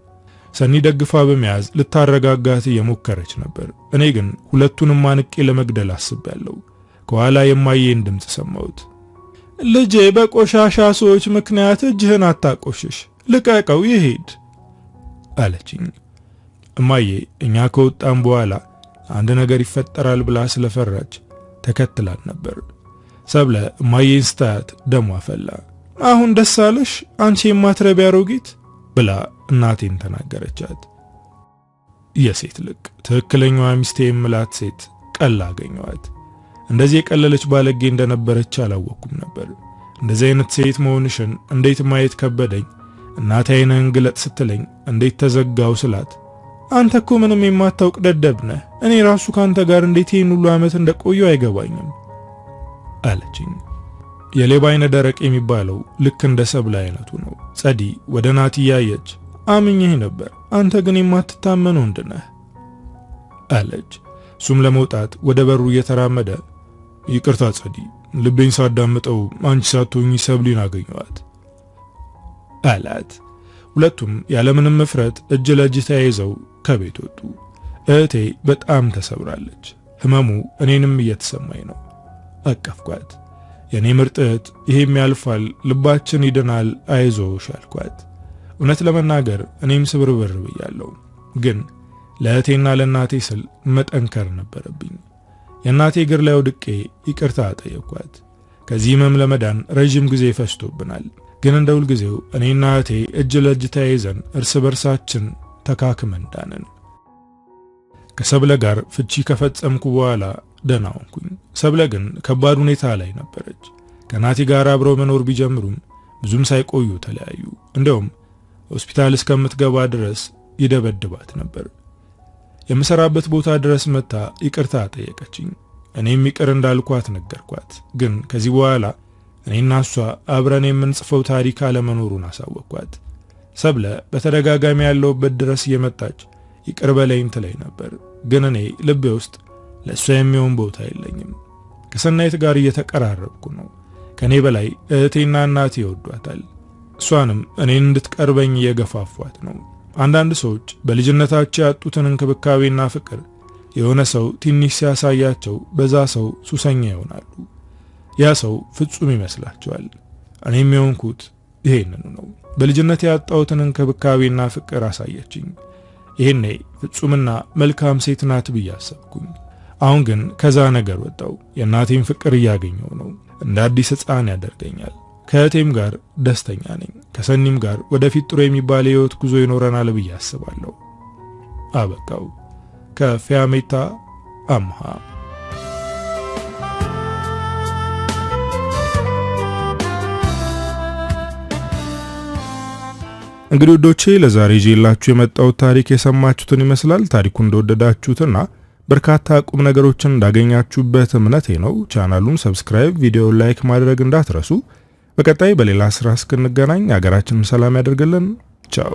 ሰኒ ደግፋ በመያዝ ልታረጋጋት እየሞከረች ነበር። እኔ ግን ሁለቱንም አንቄ ለመግደል አስቤያለሁ። ከኋላ የማየን ድምጽ ሰማሁት። ልጄ በቆሻሻ ሰዎች ምክንያት እጅህን አታቆሽሽ፣ ልቀቀው ይሄድ አለችኝ። እማዬ እኛ ከወጣን በኋላ አንድ ነገር ይፈጠራል ብላ ስለፈራች ተከትላን ነበር። ሰብለ እማዬን ስታያት ደሟ ፈላ። አሁን ደስ አለሽ አንቺ የማትረቢ አሮጊት ብላ እናቴን ተናገረቻት። የሴት ልቅ ትክክለኛዋ ሚስቴ የምላት ሴት ቀላ አገኘዋት። እንደዚህ የቀለለች ባለጌ እንደነበረች አላወኩም ነበር። እንደዚህ አይነት ሴት መሆንሽን እንዴት ማየት ከበደኝ። እናቴ አይነን ግለጥ ስትለኝ እንዴት ተዘጋው ስላት፣ አንተ እኮ ምንም የማታውቅ ደደብ ነህ። እኔ ራሱ ካንተ ጋር እንዴት ይሄን ሁሉ ዓመት እንደቆየው አይገባኝም አለችኝ። የሌባ አይነ ደረቅ የሚባለው ልክ እንደ ሰብለ አይነቱ ነው። ጸዲ ወደ ናቲ ያየች፣ አምኜህ ነበር፣ አንተ ግን የማትታመን ወንድ ነህ አለች። እሱም ለመውጣት ወደ በሩ እየተራመደ፣ ይቅርታ ጸዲ፣ ልቤን ሳዳምጠው አንቺ ሳትሆኚ ሰብሊን አገኘዋት አላት። ሁለቱም ያለምንም መፍረት እጅ ለእጅ ተያይዘው ከቤት ወጡ። እህቴ በጣም ተሰብራለች። ህመሙ እኔንም እየተሰማኝ ነው። አቀፍኳት። የኔ ምርጥ እህት፣ ይሄም ያልፋል፣ ልባችን ይድናል፣ አይዞሽ አልኳት። እውነት ለመናገር እኔም ስብርብር ብያለሁ። ግን ለእህቴና ለእናቴ ስል መጠንከር ነበረብኝ። የእናቴ እግር ላይ ወድቄ ይቅርታ ጠየቅኳት። ከዚህ ህመም ለመዳን ረጅም ጊዜ ፈጅቶብናል። ግን እንደ ሁልጊዜው እኔና እህቴ እጅ ለእጅ ተያይዘን እርስ በርሳችን ተካክመን ዳንን። ከሰብለ ጋር ፍቺ ከፈጸምኩ በኋላ ደህና ሆንኩኝ። ሰብለ ግን ከባድ ሁኔታ ላይ ነበረች። ከናቲ ጋር አብረው መኖር ቢጀምሩም ብዙም ሳይቆዩ ተለያዩ። እንደውም ሆስፒታል እስከምትገባ ድረስ ይደበድባት ነበር። የምሰራበት ቦታ ድረስ መታ ይቅርታ ጠየቀችኝ። እኔም ይቅር እንዳልኳት ነገርኳት። ግን ከዚህ በኋላ እኔና እሷ አብረን የምንጽፈው ታሪክ አለመኖሩን አሳወቅኳት። ሰብለ በተደጋጋሚ ያለውበት ድረስ እየመጣች ይቅር በለኝ ትለኝ ነበር። ግን እኔ ልቤ ውስጥ ለእሷ የሚሆን ቦታ የለኝም። ከሰናይት ጋር እየተቀራረብኩ ነው። ከኔ በላይ እህቴና እናቴ ይወዷታል። እሷንም እኔን እንድትቀርበኝ እየገፋፏት ነው። አንዳንድ ሰዎች በልጅነታቸው ያጡትን እንክብካቤና ፍቅር የሆነ ሰው ትንሽ ሲያሳያቸው በዛ ሰው ሱሰኛ ይሆናሉ። ያ ሰው ፍጹም ይመስላቸዋል። እኔም የሆንኩት ይሄንን ነው። በልጅነት ያጣሁትን እንክብካቤና ፍቅር አሳየችኝ። ይሄኔ ፍጹምና መልካም ሴት ናት ብዬ አሰብኩኝ። አሁን ግን ከዛ ነገር ወጣው። የእናቴን ፍቅር እያገኘው ነው። እንደ አዲስ ሕፃን ያደርገኛል። ከእህቴም ጋር ደስተኛ ነኝ። ከሰኒም ጋር ወደፊት ጥሩ የሚባል የህይወት ጉዞ ይኖረናል ብዬ አስባለሁ። አበቃው። ከፊያሜታ አምሃ። እንግዲህ ወዶቼ ለዛሬ ይዤላችሁ የመጣሁት ታሪክ የሰማችሁትን ይመስላል። ታሪኩ እንደወደዳችሁትና በርካታ ቁም ነገሮችን እንዳገኛችሁበት እምነቴ ነው። ቻናሉን ሰብስክራይብ፣ ቪዲዮውን ላይክ ማድረግ እንዳትረሱ። በቀጣይ በሌላ ስራ እስክንገናኝ ሀገራችንን ሰላም ያደርግልን። ቻው።